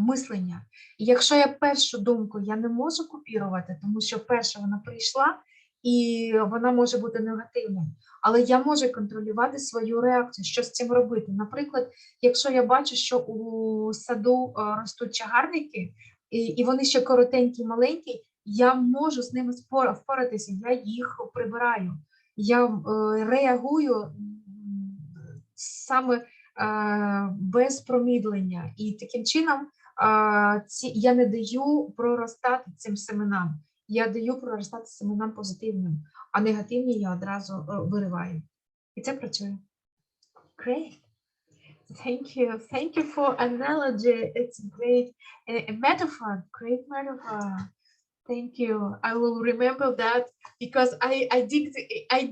мислення. І якщо я першу думку я не можу копірувати, тому що перша вона прийшла, і вона може бути негативною, але я можу контролювати свою реакцію, що з цим робити. Наприклад, якщо я бачу, що у саду ростуть чагарники, і вони ще коротенькі, маленькі, я можу з ними впоратися, я їх прибираю. Я реагую саме без промідлення. І таким чином я не даю проростати цим семенам. Я даю проростати семенам позитивним, а негативні я одразу вириваю. І це працює. Great. Thank you. Thank you for analogy. It's a great metaphor. Great metaphor. Thank you. I will remember that because I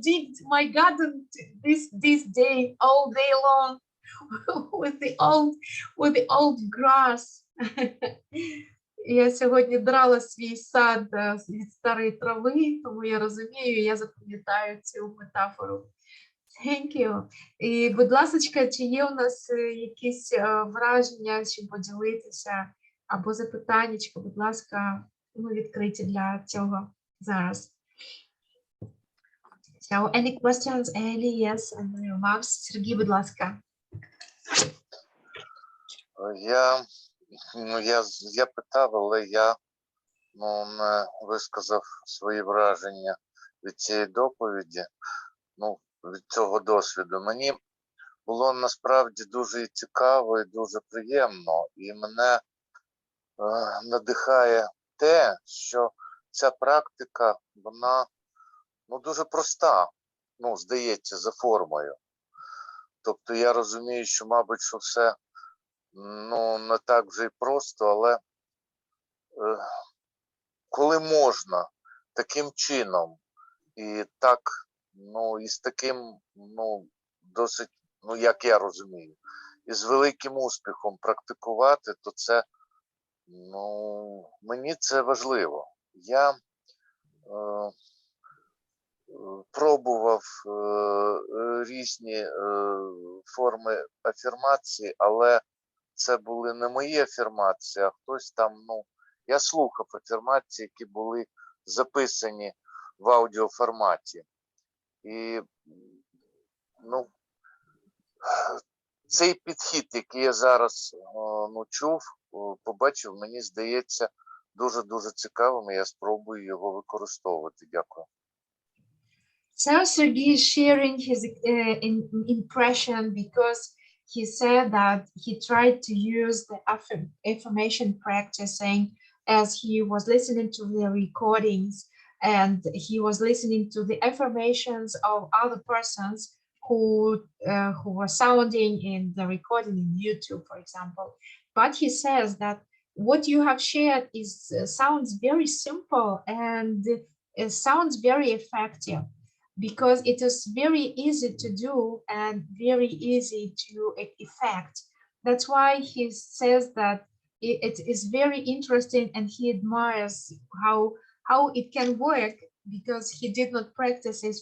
digged my garden this day all day long with the old grass. Я сьогодні драла свій сад від старої трави, тому я розумію, я запам'ятаю цю метафору. Thank you. І, будь ласка, чи є у нас якісь враження, чим поділитися, або запитання, будь ласка, ми відкриті для цього зараз. So, any questions, any yes, any remarks? Сергій, будь ласка. Я питав, але я не висказав свої враження від цієї доповіді, від цього досвіду. Мені було насправді дуже цікаво і дуже приємно, і мене надихає те, що ця практика, вона дуже проста, здається, за формою. Тобто я розумію, що, мабуть, що все не так вже й просто, але коли можна таким чином і так, і з таким, досить, як я розумію, і з великим успіхом практикувати, то це, мені це важливо. Я пробував різні форми афірмації, але це були не мої афірмації, а хтось там, я слухав афірмації, які були записані в аудіоформаті. І, цей підхід, який я зараз чув, побачив, мені здається, дуже-дуже цікавим, і я спробую його використовувати. Дякую. So Sergey is sharing his impression because he said that he tried to use the affirmation practicing as he was listening to the recordings, and he was listening to the affirmations of other persons who were sounding in the recording in YouTube, for example. But he says that what you have shared sounds very simple and it sounds very effective, because it is very easy to do and very easy to effect. That's why he says that it is very interesting, and he admires how it can work, because he did not practice it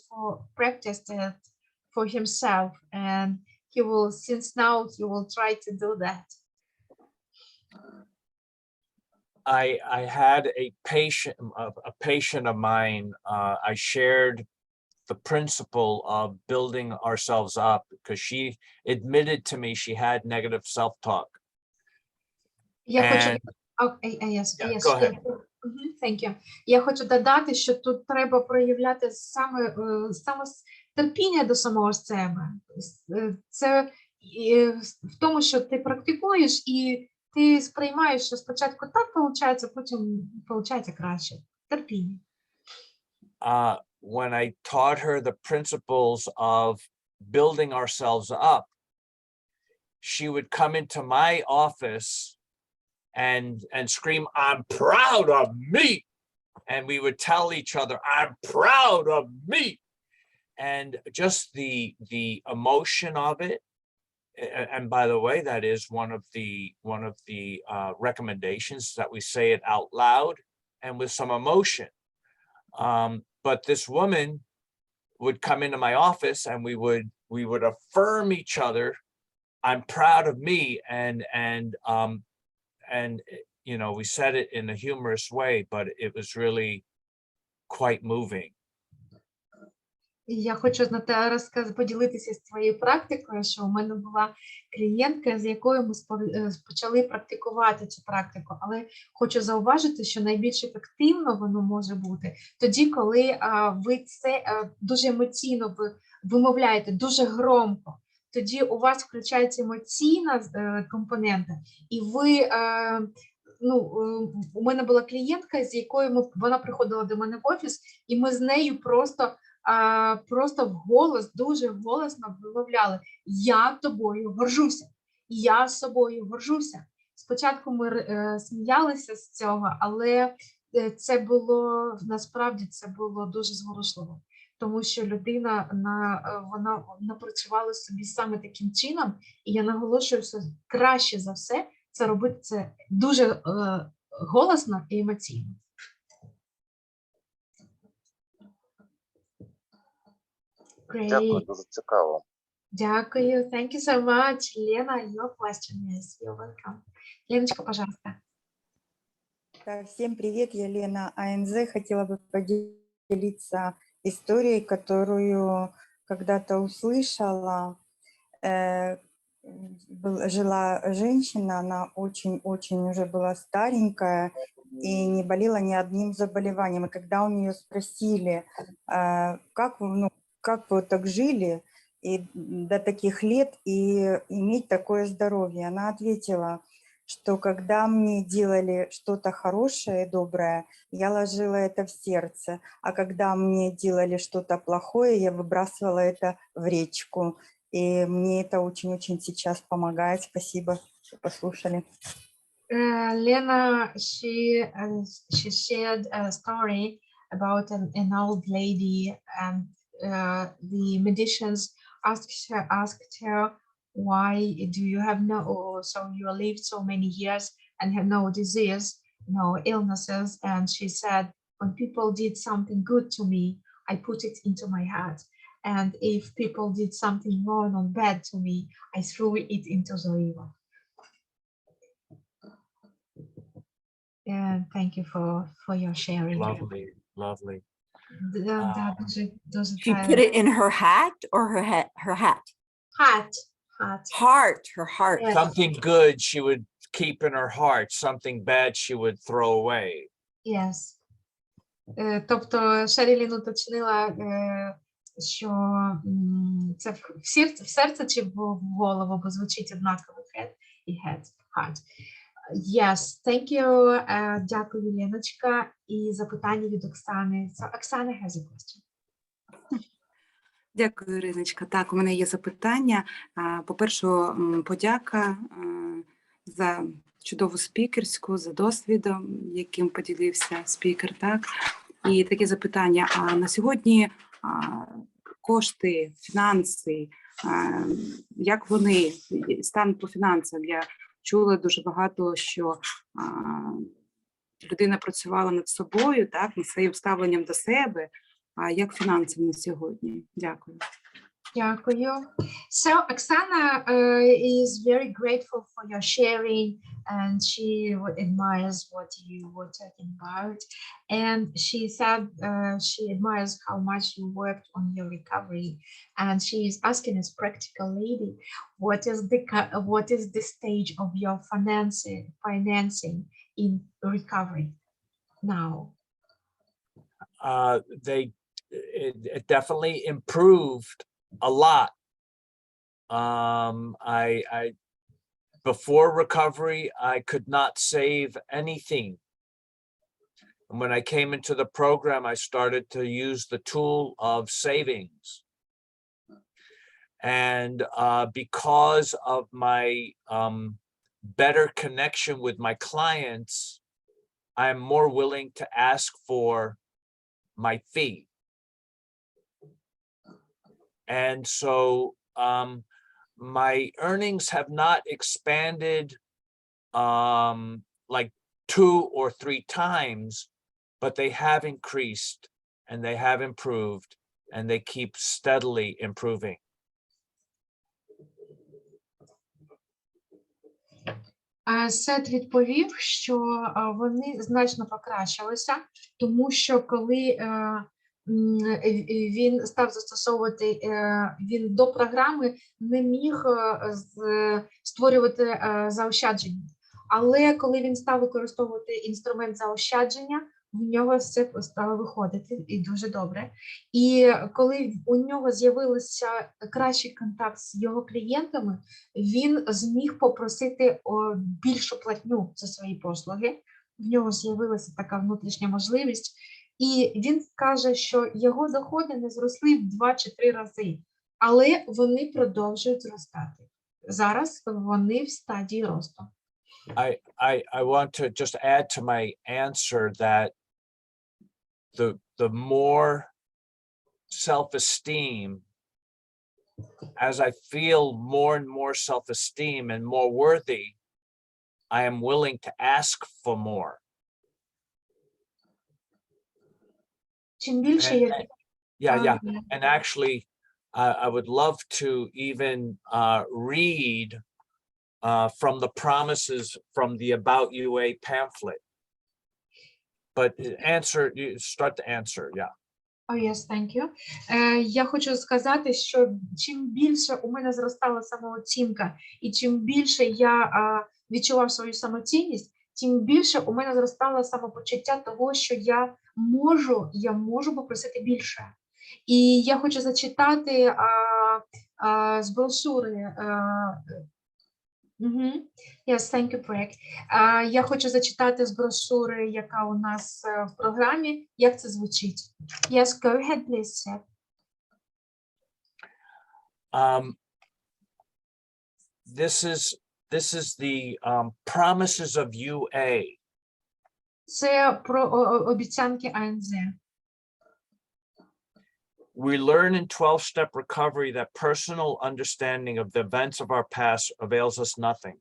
for himself, and he will, since now he will try to do that. I had a patient of mine. I shared the principle of building ourselves up, because she admitted to me she had negative self-talk. Go ahead. Thank you. Я хочу додати, що тут треба проявляти саме терпіння до самого себе. Це в тому, що ти практикуєш і ти сприймаєш, що спочатку так виходить, потім виходить краще. Терпіння. When I taught her the principles of building ourselves up, she would come into my office and scream, "I'm proud of me." And we would tell each other, "I'm proud of me." And just the emotion of it And by the way, that is one of the recommendations, that we say it out loud and with some emotion. But this woman would come into my office and we would affirm each other. I'm proud of me, and you know, we said it in a humorous way, but it was really quite moving. Я хочу поділитися з твоєю практикою, що у мене була клієнтка, з якою ми почали практикувати цю практику, але хочу зауважити, що найбільш ефективно воно може бути тоді, коли ви це дуже емоційно вимовляєте, дуже громко. Тоді у вас включається емоційна компонента, і ви, у мене була клієнтка, з якою вона приходила до мене в офіс, і ми з нею просто вголос, дуже голосно вимовляли: я тобою горжуся, я собою горжуся. Спочатку ми сміялися з цього, але це було, насправді, це було дуже зворушливо, тому що людина, вона напрацювала собі саме таким чином, і я наголошую, що краще за все це робити це дуже голосно і емоційно. Дякую, дуже цікаво. Дякую. Thank you so much. Лена, your question is. You're welcome. Леночка, пожалуйста. Всем привет, я Лена АНЗ. Хотела бы поделиться историей, которую когда-то услышала. Жила женщина, она очень-очень уже была старенькая и не болела ни одним заболеванием. И когда у нее спросили, как вы так жили и до таких лет и иметь такое здоровье, она ответила, что когда мне делали что-то хорошее и доброе, я ложила это в сердце, а когда мне делали что-то плохое, я выбрасывала это в речку. И мне это очень-очень сейчас помогает. Спасибо, что послушали. Lena, she shared a story about an old lady, and the medicians asked her, why do you have so you lived so many years and have no disease, no illnesses? And she said, when people did something good to me, I put it into my heart. And if people did something wrong or bad to me, I threw it into the river. And thank you for your sharing. Lovely, lovely. She put it in her hat or her hat? Heart. Heart, her heart. Yes. Something good she would keep in her heart, something bad she would throw away. Yes. Тобто Шерілін уточнила, що це в серце чи в голову, бо звучить однаково head і heart. Yes, thank you. Дякую, Леночка. І запитання від Оксани. So, Оксана has a question. Дякую, Іриночка. Так, у мене є запитання. По-перше, подяка за чудову спікерську, за досвідом, яким поділився спікер. Так? І таке запитання. А на сьогодні кошти, фінанси, як вони, стан по фінансам? Я чула дуже багато, що людина працювала над собою, так, над своїм ставленням до себе. А як фінанси на сьогодні? Дякую. Дякую. So Oksana is very grateful for your sharing, and she admires what you were talking about. And she said she admires how much you worked on your recovery. And she is asking as practical lady, what is the stage of your financing in recovery now? It definitely improved a lot. I before recovery, I could not save anything. And when I came into the program, I started to use the tool of savings. And because of my better connection with my clients, I'm more willing to ask for my fee. And so my earnings have not expanded like 2 or 3 times, but they have increased and they have improved and they keep steadily improving. Сет відповів, що вони значно покращилися, тому що коли він став застосовувати, він до програми не міг створювати заощадження. Але коли він став використовувати інструмент заощадження, в нього все стало виходити і дуже добре. І коли у нього з'явився кращий контакт з його клієнтами, він зміг попросити більшу платню за свої послуги. В нього з'явилася така внутрішня можливість. І він каже, що його доходи не зросли в 2 чи 3 рази, але вони продовжують зростати. Зараз вони в стадії росту. I want to just add to my answer that the more self-esteem, as I feel more and more self-esteem and more worthy, I am willing to ask for more. Чим більше Yeah. And actually, I would love to even read from the promises from the About UA pamphlet. But you start the answer, yeah. Oh, yes, thank you. Я хочу сказати, що чим більше у мене зростала самооцінка, і чим більше я відчував свою самоцінність, тим більше у мене зростало самопочуття того, що я можу попросити більше. І я хочу зачитати з брошури. Yes, thank you, Greg. Я хочу зачитати з брошури, яка у нас в програмі, як це звучить. Yes, go ahead, please, Seth. This is the promises of UA. Це про обіцянки АНЗ. We learn in 12-step recovery that personal understanding of the events of our past avails us nothing.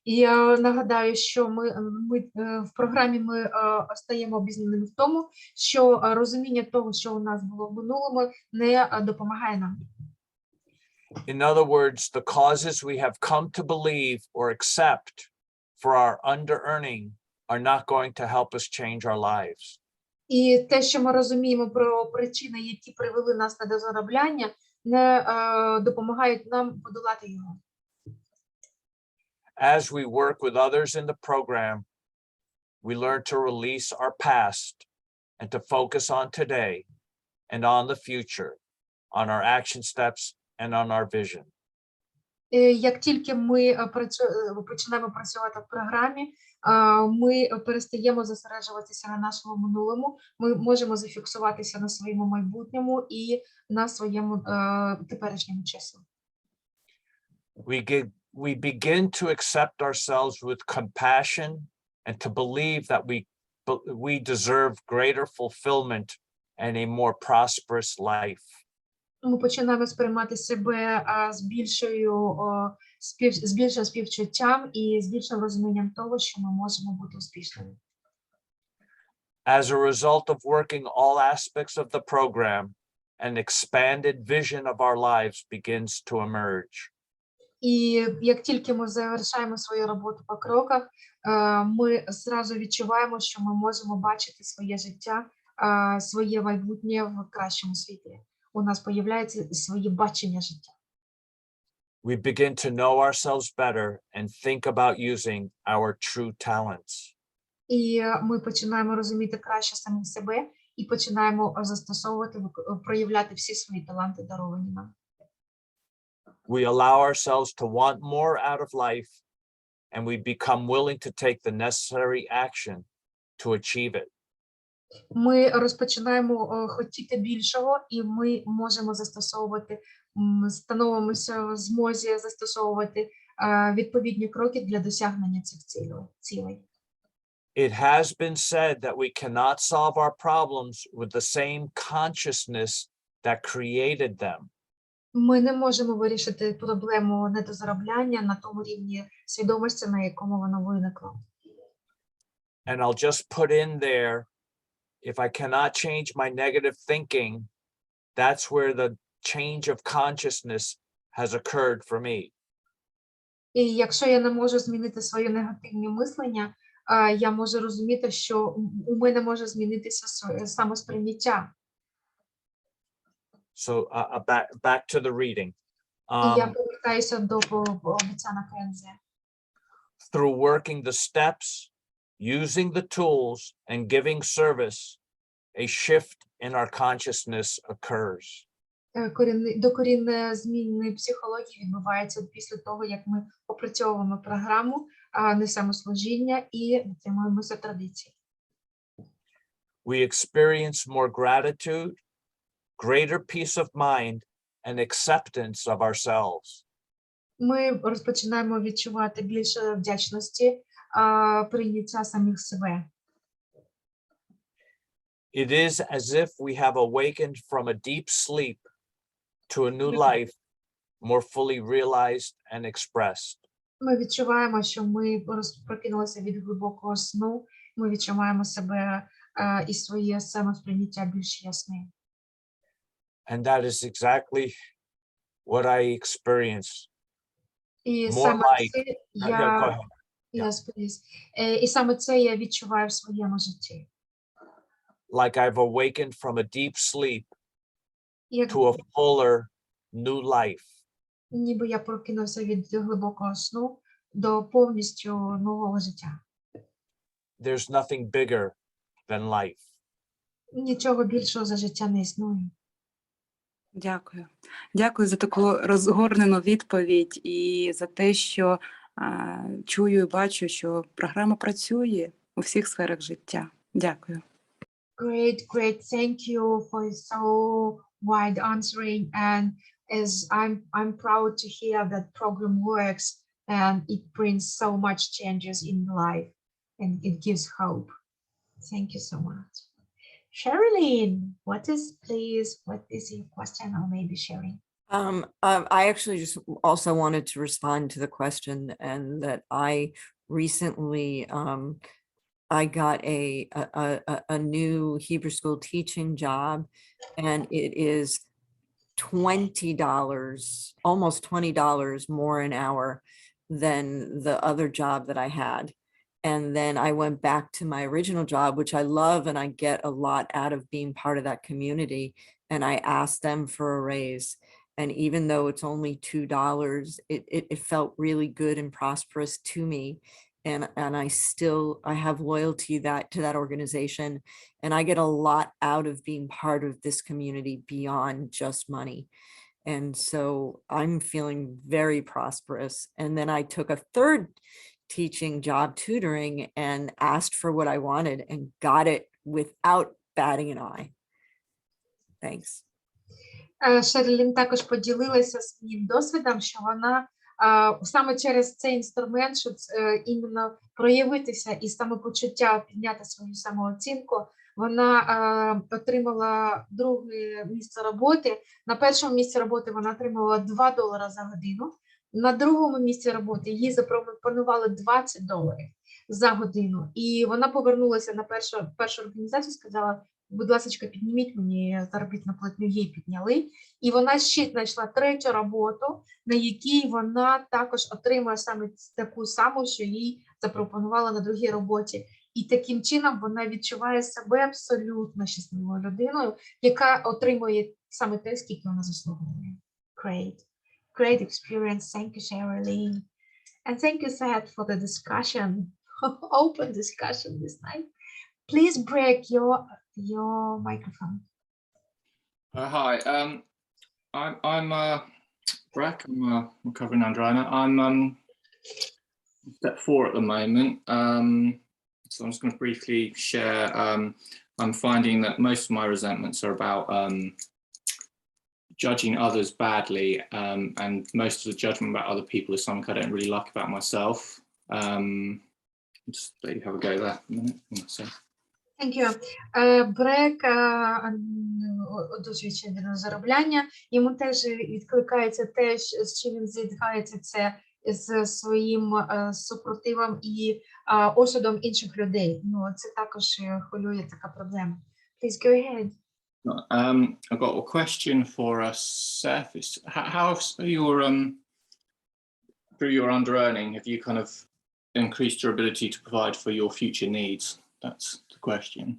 І я нагадаю, що ми в програмі ми стаємо обізнаними в тому, що розуміння того, що у нас було в минулому, не допомагає нам. In other words, the causes we have come to believe or accept for our under-earning are not going to help us change our lives. І те, що ми розуміємо про причини, які привели нас на дозаробляння, не допомагають нам подолати його. As we work with others in the program, we learn to release our past and to focus on today and on the future, on our action steps and on our vision. Як тільки ми починаємо працювати в програмі, ми перестаємо зосереджуватися на нашому минулому, ми можемо зафіксуватися на своєму майбутньому і на своєму теперішньому часу. We begin to accept ourselves with compassion and to believe that we deserve greater fulfillment and a more prosperous life. Ми починаємо сприймати себе з більшим співчуттям і з більшим розумінням того, що ми можемо бути успішними. As a result of working all aspects of the program, an expanded vision of our lives begins to emerge. І як тільки ми завершаємо свою роботу по кроках, ми зразу відчуваємо, що ми можемо бачити своє життя, своє майбутнє в кращому світлі. У нас появляється своє бачення життя. We begin to know ourselves better and think about using our true talents. І ми починаємо розуміти краще самих себе і починаємо застосовувати, проявляти всі свої таланти, даровані нам. We allow ourselves to want more out of life, and we become willing to take the necessary action to achieve it. Ми розпочинаємо хотіти більшого, і ми можемо застосовувати, становимося в змозі застосовувати відповідні кроки для досягнення цих цілей. It has been said that we cannot solve our problems with the same consciousness that created them. Ми не можемо вирішити проблему недозаробляння на тому рівні свідомості, на якому воно виникло. And I'll just put in there, if I cannot change my negative thinking, that's where the change of consciousness has occurred for me. І якщо я не можу змінити своє негативне мислення, я можу розуміти, що у мене може змінитися самосприйняття. So back to the reading. І я повертаюся до обіця на Кензі. Through working the steps, using the tools, and giving service, a shift in our consciousness occurs. Докорінне зміни психології відбувається після того, як ми опрацьовуємо програму, несемо служіння і дотримуємося традицій. We experience more gratitude, greater peace of mind, and acceptance of ourselves. Ми розпочинаємо відчувати більше вдячності, прийняття самих себе. It is as if we have awakened from a deep sleep to a new life, more fully realized and expressed. Ми відчуваємо, що ми прокинулися від глибокого сну, ми відчуваємо себе і своє самосприйняття більш ясним. And that is exactly what I experienced. І More саме light. це Yeah, go ahead. Yes, please. І саме це я відчуваю в своєму житті. Like I've awakened from a deep sleep Як to a fuller new life. ніби я прокинувся від глибокого сну до повністю нового життя. There's nothing bigger than life. Нічого більшого за життя не існує. Дякую. Дякую за таку розгорнену відповідь і за те, що чую і бачу, що програма працює у всіх сферах життя. Дякую. Great. Thank you for so wide answering. And as I'm proud to hear that program works and it brings so much changes in life and it gives hope. Thank you so much. Sherilyn, what is your question or maybe sharing? I actually just also wanted to respond to the question, and that I recently I got a new Hebrew school teaching job, and it is $20, almost $20 more an hour than the other job that I had. And then I went back to my original job, which I love, and I get a lot out of being part of that community. And I asked them for a raise. And even though it's only $2, it felt really good and prosperous to me. And I have loyalty to that organization. And I get a lot out of being part of this community beyond just money. And so I'm feeling very prosperous. And then I took a third teaching job, tutoring, and asked for what I wanted and got it without batting an eye. Thanks. Шерлін також поділилася своїм досвідом, що вона саме через цей інструмент, щоб іменно проявитися і самопочуття, підняти свою самооцінку, вона отримала друге місце роботи. На першому місці роботи вона отримала $2 за годину. На другому місці роботи їй запропонували $20 за годину. І вона повернулася на першу організацію, сказала: будь ласка, підніміть мені заробітну платню, їй підняли. І вона ще знайшла третю роботу, на якій вона також отримує саме таку саму, що їй запропонували на другій роботі. І таким чином вона відчуває себе абсолютно щасливою людиною, яка отримує саме те, скільки вона заслуговує. Great experience. Thank you, Sherilyn. And thank you, Seth, for the discussion, open discussion this night. Please break your microphone. Hi, I'm Breck. I'm a recovering non-driver. I'm step 4 at the moment. So I'm just going to briefly share. I'm finding that most of my resentments are about judging others badly, and most of the judgment about other people is something I don't really like about myself. Just let you have a go there a minute. So Thank you. Брек, одужуючи від заробляння, йому теж відкликається те, з чим він зіткається, це з своїм супротивом і осудом інших людей. Ну, це також хвилює така проблема. Please go ahead. I've got a question for Seth. How have your through your under-earning, have you kind of increased your ability to provide for your future needs? That's the question.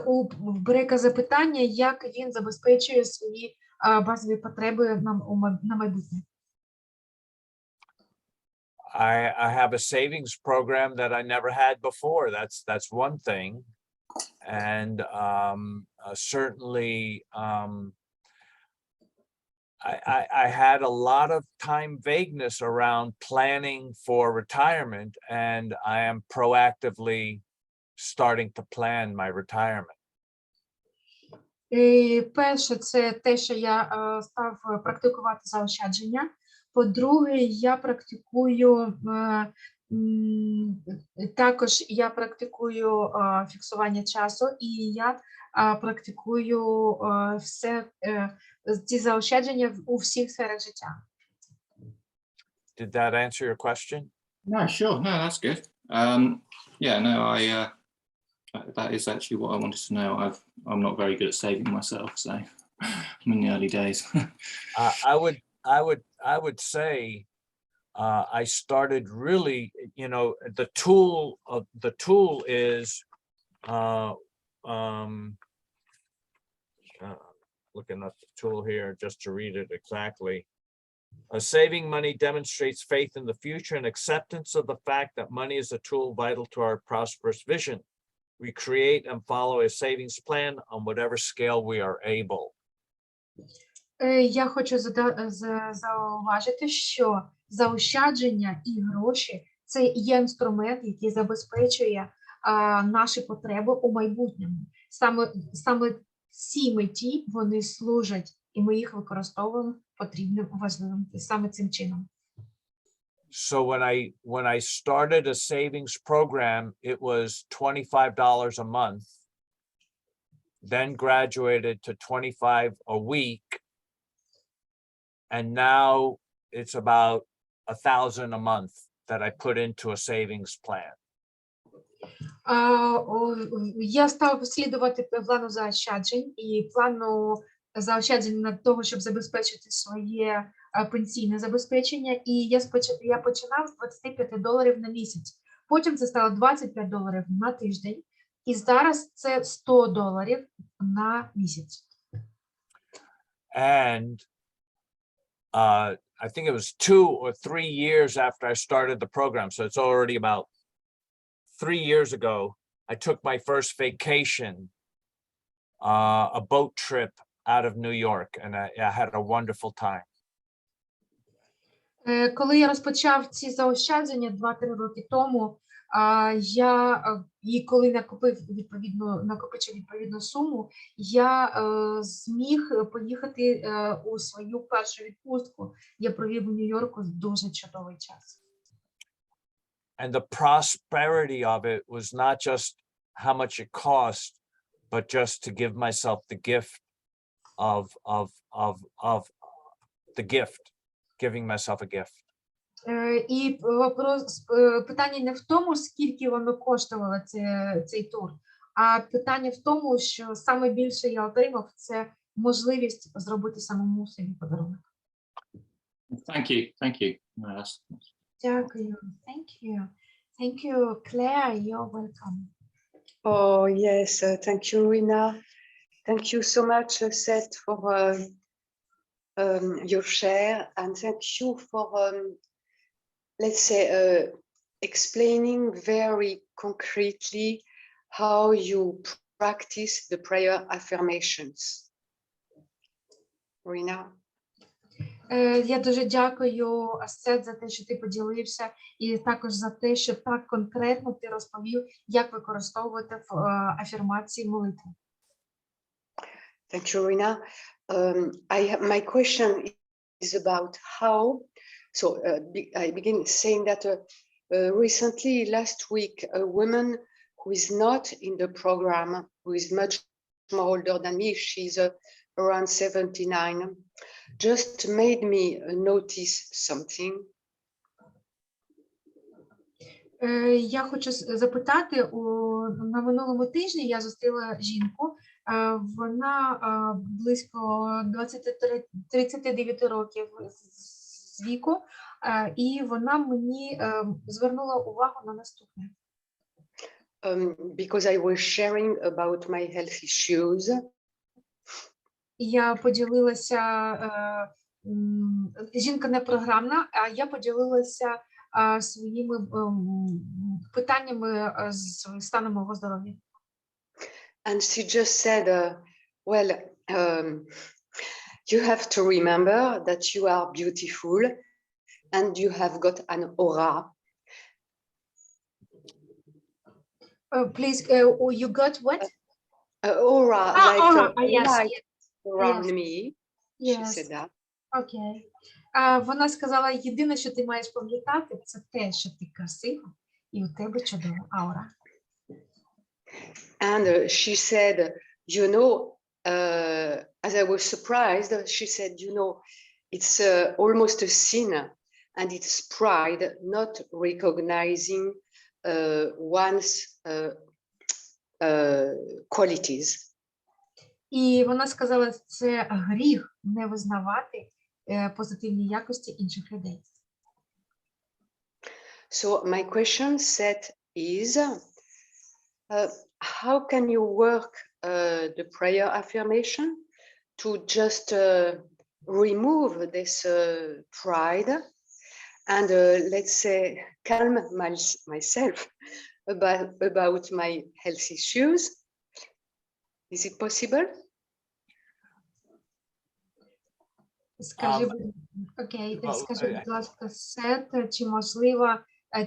У Брека запитання, як він забезпечує свої базові потреби на майбутнє. I have a savings program that I never had before. That's one thing. And certainly I had a lot of time vagueness around planning for retirement, and I am proactively starting to plan my retirement. Перше, це те, що я став практикувати заощадження. По-друге, я практикую також фіксування часу, і я практикую все ці заощадження у всіх сферах життя. Did that answer your question? No, sure. No, that's good. Yeah, no, that is actually what I wanted to know. I'm not very good at saving myself, so I'm in the early days. I would say I started really, the tool is looking at the tool here just to read it exactly. Saving money demonstrates faith in the future and acceptance of the fact that money is a tool vital to our prosperous vision. We create and follow a savings plan on whatever scale we are able. Я хочу зауважити, що заощадження і гроші – це є інструмент, який забезпечує наші потреби у майбутньому. Саме ці меті вони служать, і ми їх використовуємо потрібним, важливим, саме цим чином. So when I started a savings program, it was $25 a month, then graduated to $25 a week, and now it's about $1,000 a month that I put into a savings plan. Я став слідувати плану заощаджень і плану заощаджень на того, щоб забезпечити своє пенсійне забезпечення, і я починав з $25 на місяць. Потім це стало $25 на тиждень, і зараз це $100 на місяць. And I think it was 2 or 3 years after I started the program, so it's already about 3 years ago, I took my first vacation, a boat trip out of New York, and I had a wonderful time. Коли я розпочав ці заощадження 2-3 роки тому, коли накопичив відповідну суму, я зміг поїхати у свою першу відпустку. Я провів у Нью-Йорку дуже чудовий час. And the prosperity of it was not just how much it cost, but just to give myself the gift of the gift, giving myself a gift. І питання не в тому, скільки воно коштувало цей тур, а питання в тому, що саме більше я отримав, це можливість зробити самому собі подарунок. Thank you. No, Дякую. Thank you. Claire, you're welcome. Oh, yes. Thank you, Rina. Thank you so much, Seth, for your share. And thank you for, let's say, explaining very concretely how you practice the prayer affirmations. Rina? Я дуже дякую, Сет, за те, що ти поділився, і також за те, що так конкретно ти розповів, як використовувати афірмації молитви. Thank you, Rina. My question is about how. So I begin saying that Recently, last week, a woman who is not in the program, who is much more older than me, she's around 79, just made me notice something. Я хочу запитати, на минулому тижні я зустріла жінку, вона близько 39 років з віку, і вона мені звернула увагу на наступне. Because I was sharing about my health issues. Я поділилася, жінка не програмна, а я поділилася своїми питаннями з станом мого здоров'я. And she just said, well, you have to remember that you are beautiful and you have got an aura. Please, you got what? Aura, like aura. Yes, light yes, around yes. me. Yes. She said that. Okay. Вона сказала, єдине, що ти маєш пам'ятати, це те, що ти красива, і у тебе чудова аура. And she said, you know, as I was surprised, she said, you know, it's almost a sin and it's pride not recognizing one's qualities. І вона сказала, це гріх не визнавати позитивні якості інших людей. So my question, Seth, is how can you work the prayer affirmation to just remove this pride and let's say calm myself about my health issues? Is it possible? Скажи, окей, скажи, будь ласка, Сет, чи можливо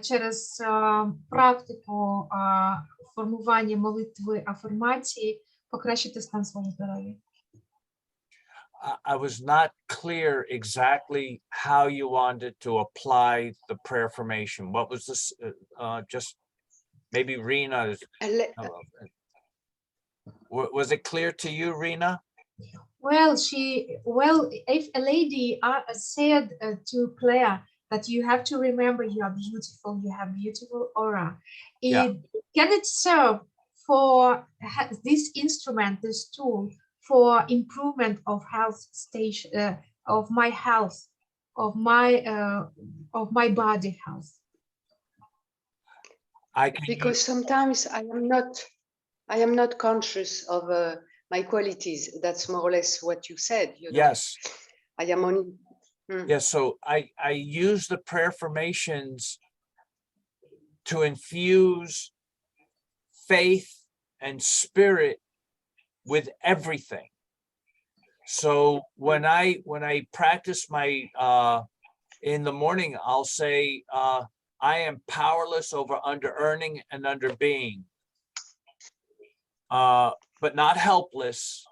через практику формування молитви афірмації покращити стан свого здоров'я? I was not clear exactly how you wanted to apply the prayer formation. What was this? Just maybe Rena. Was it clear to you, Rena? Well, if a lady said to Claire that you have to remember you are beautiful, you have beautiful aura. Can it serve for this instrument, this tool, for improvement of health station, of my health, of my body health? Because sometimes I am not conscious of my qualities. That's more or less what you said. You know? Yes. I am only. Yes. So I use the prayer formations to infuse faith and spirit with everything. So when I practice my in the morning, I'll say I am powerless over under earning and under being. But not helpless.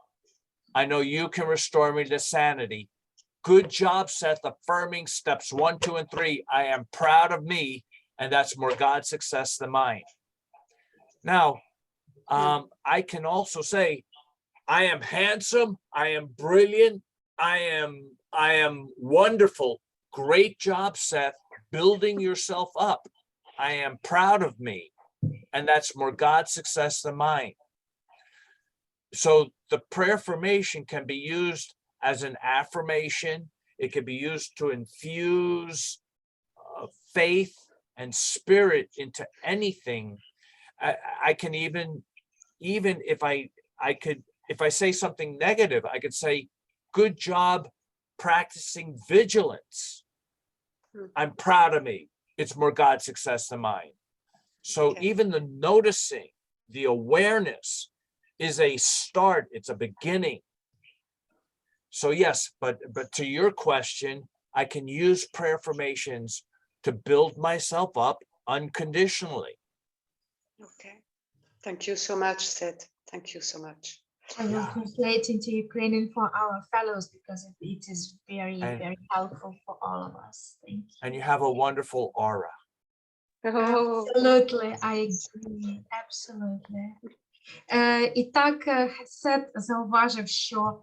I know you can restore me to sanity. Good job, Seth, affirming steps 1, 2, and 3. I am proud of me, and that's more God's success than mine. Now, I can also say, I am handsome, I am brilliant, I am wonderful. Great job, Seth, building yourself up. I am proud of me, and that's more God's success than mine. So the prayer formation can be used as an affirmation. It can be used to infuse faith and spirit into anything. I can even if I say something negative, I could say, good job practicing vigilance. I'm proud of me. It's more God's success than mine. So even the noticing, the awareness is a start, it's a beginning. So yes, but to your question, I can use prayer formations to build myself up unconditionally. Okay. Thank you so much, Seth. Thank you so much. I will translate into Ukrainian for our fellows because it is very helpful for all of us. Thank you. And you have a wonderful aura. Oh, Absolutely, I agree. Absolutely. І так, Сет зауважив, що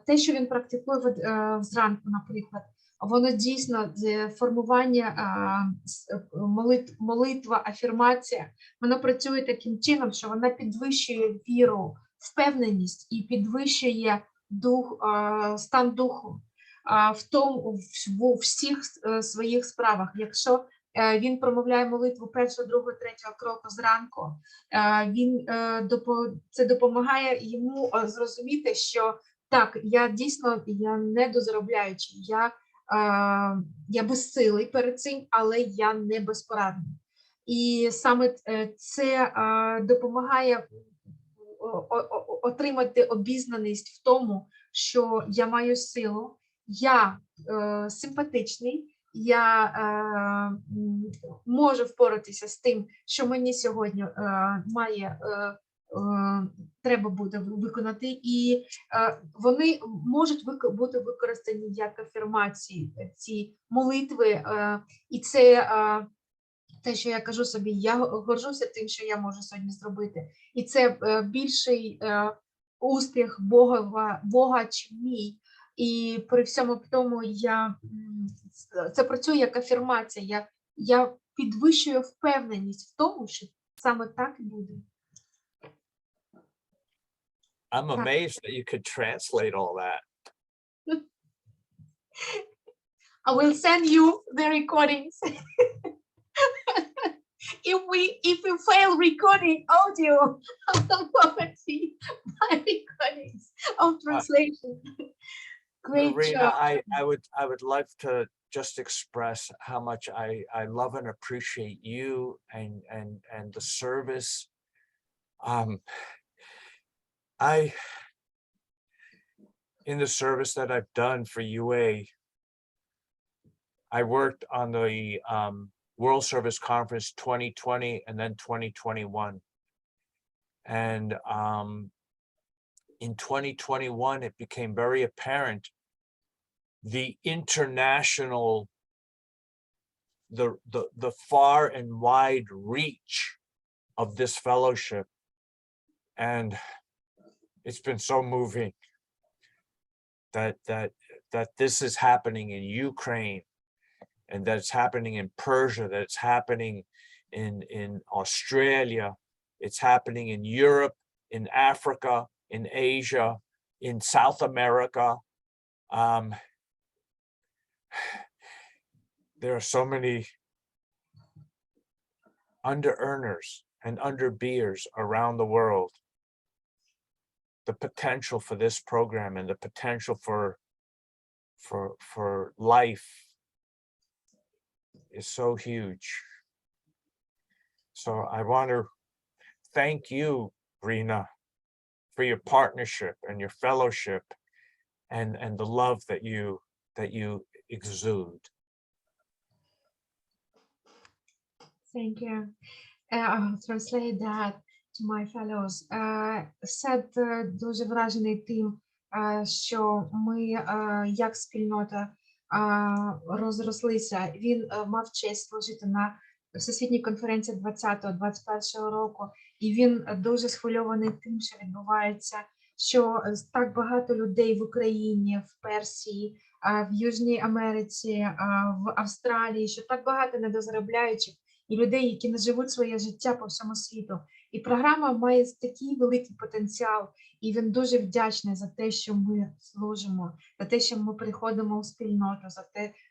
те, що він практикує зранку, наприклад, воно дійсно формування молитва, афірмація, воно працює таким чином, що вона підвищує віру, впевненість і підвищує стан духу в всіх своїх справах. Якщо він промовляє молитву першого, другого, третього кроку зранку, це допомагає йому зрозуміти, що так, я дійсно не дозаробляючий, я безсилий перед цим, але я не безпорадний. І саме це допомагає отримати обізнаність в тому, що я маю силу, я симпатичний, я можу впоратися з тим, що мені сьогодні треба буде виконати, і вони можуть бути використані як афірмації, ці молитви, і це те, що я кажу собі, я горжуся тим, що я можу сьогодні зробити, і це більший успіх Бога, чим мій. І при всьому тому це працює як афірмація. Я підвищую впевненість в тому, що саме так і буде. I'm amazed that you could translate all that. I will send you the recordings. If we fail recording audio, I will see my recordings of translation. Great Marina, job. I would love to just express how much I love and appreciate you and the service. In the service that I've done for UA, I worked on the World Service Conference 2020 and then 2021. And in 2021, it became very apparent the international, the far and wide reach of this fellowship. And it's been so moving that this is happening in Ukraine, and that it's happening in Persia, that it's happening in Australia, it's happening in Europe, in Africa, in Asia, in South America. There are so many under-earners and under-beers around the world. The potential for this program and the potential for life is so huge. So I want to thank you, Rena, for your partnership and your fellowship and the love that you exude. Thank you. I'll translate that to my fellows. Сет дуже вражений тим, що ми як спільнота розрослися. Він мав честь служити на Всесвітній конференції 2020-2021 року, і він дуже схвильований тим, що відбувається, що так багато людей в Україні, в Персії, в Южній Америці, в Австралії, що так багато недозаробляючих і людей, які не живуть своє життя по всьому світу. І програма має такий великий потенціал, і він дуже вдячний за те, що ми служимо, за те, що ми приходимо у спільноту,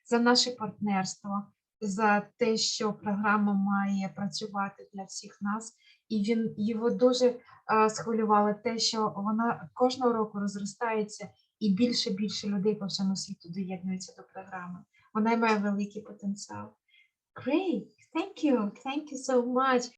за наше партнерство, за те, що програма має працювати для всіх нас. І його дуже схвилювало те, що вона кожного року розростається, і більше людей по всьому світу доєднуються до програми. Вона має великий потенціал. Great, thank you so much.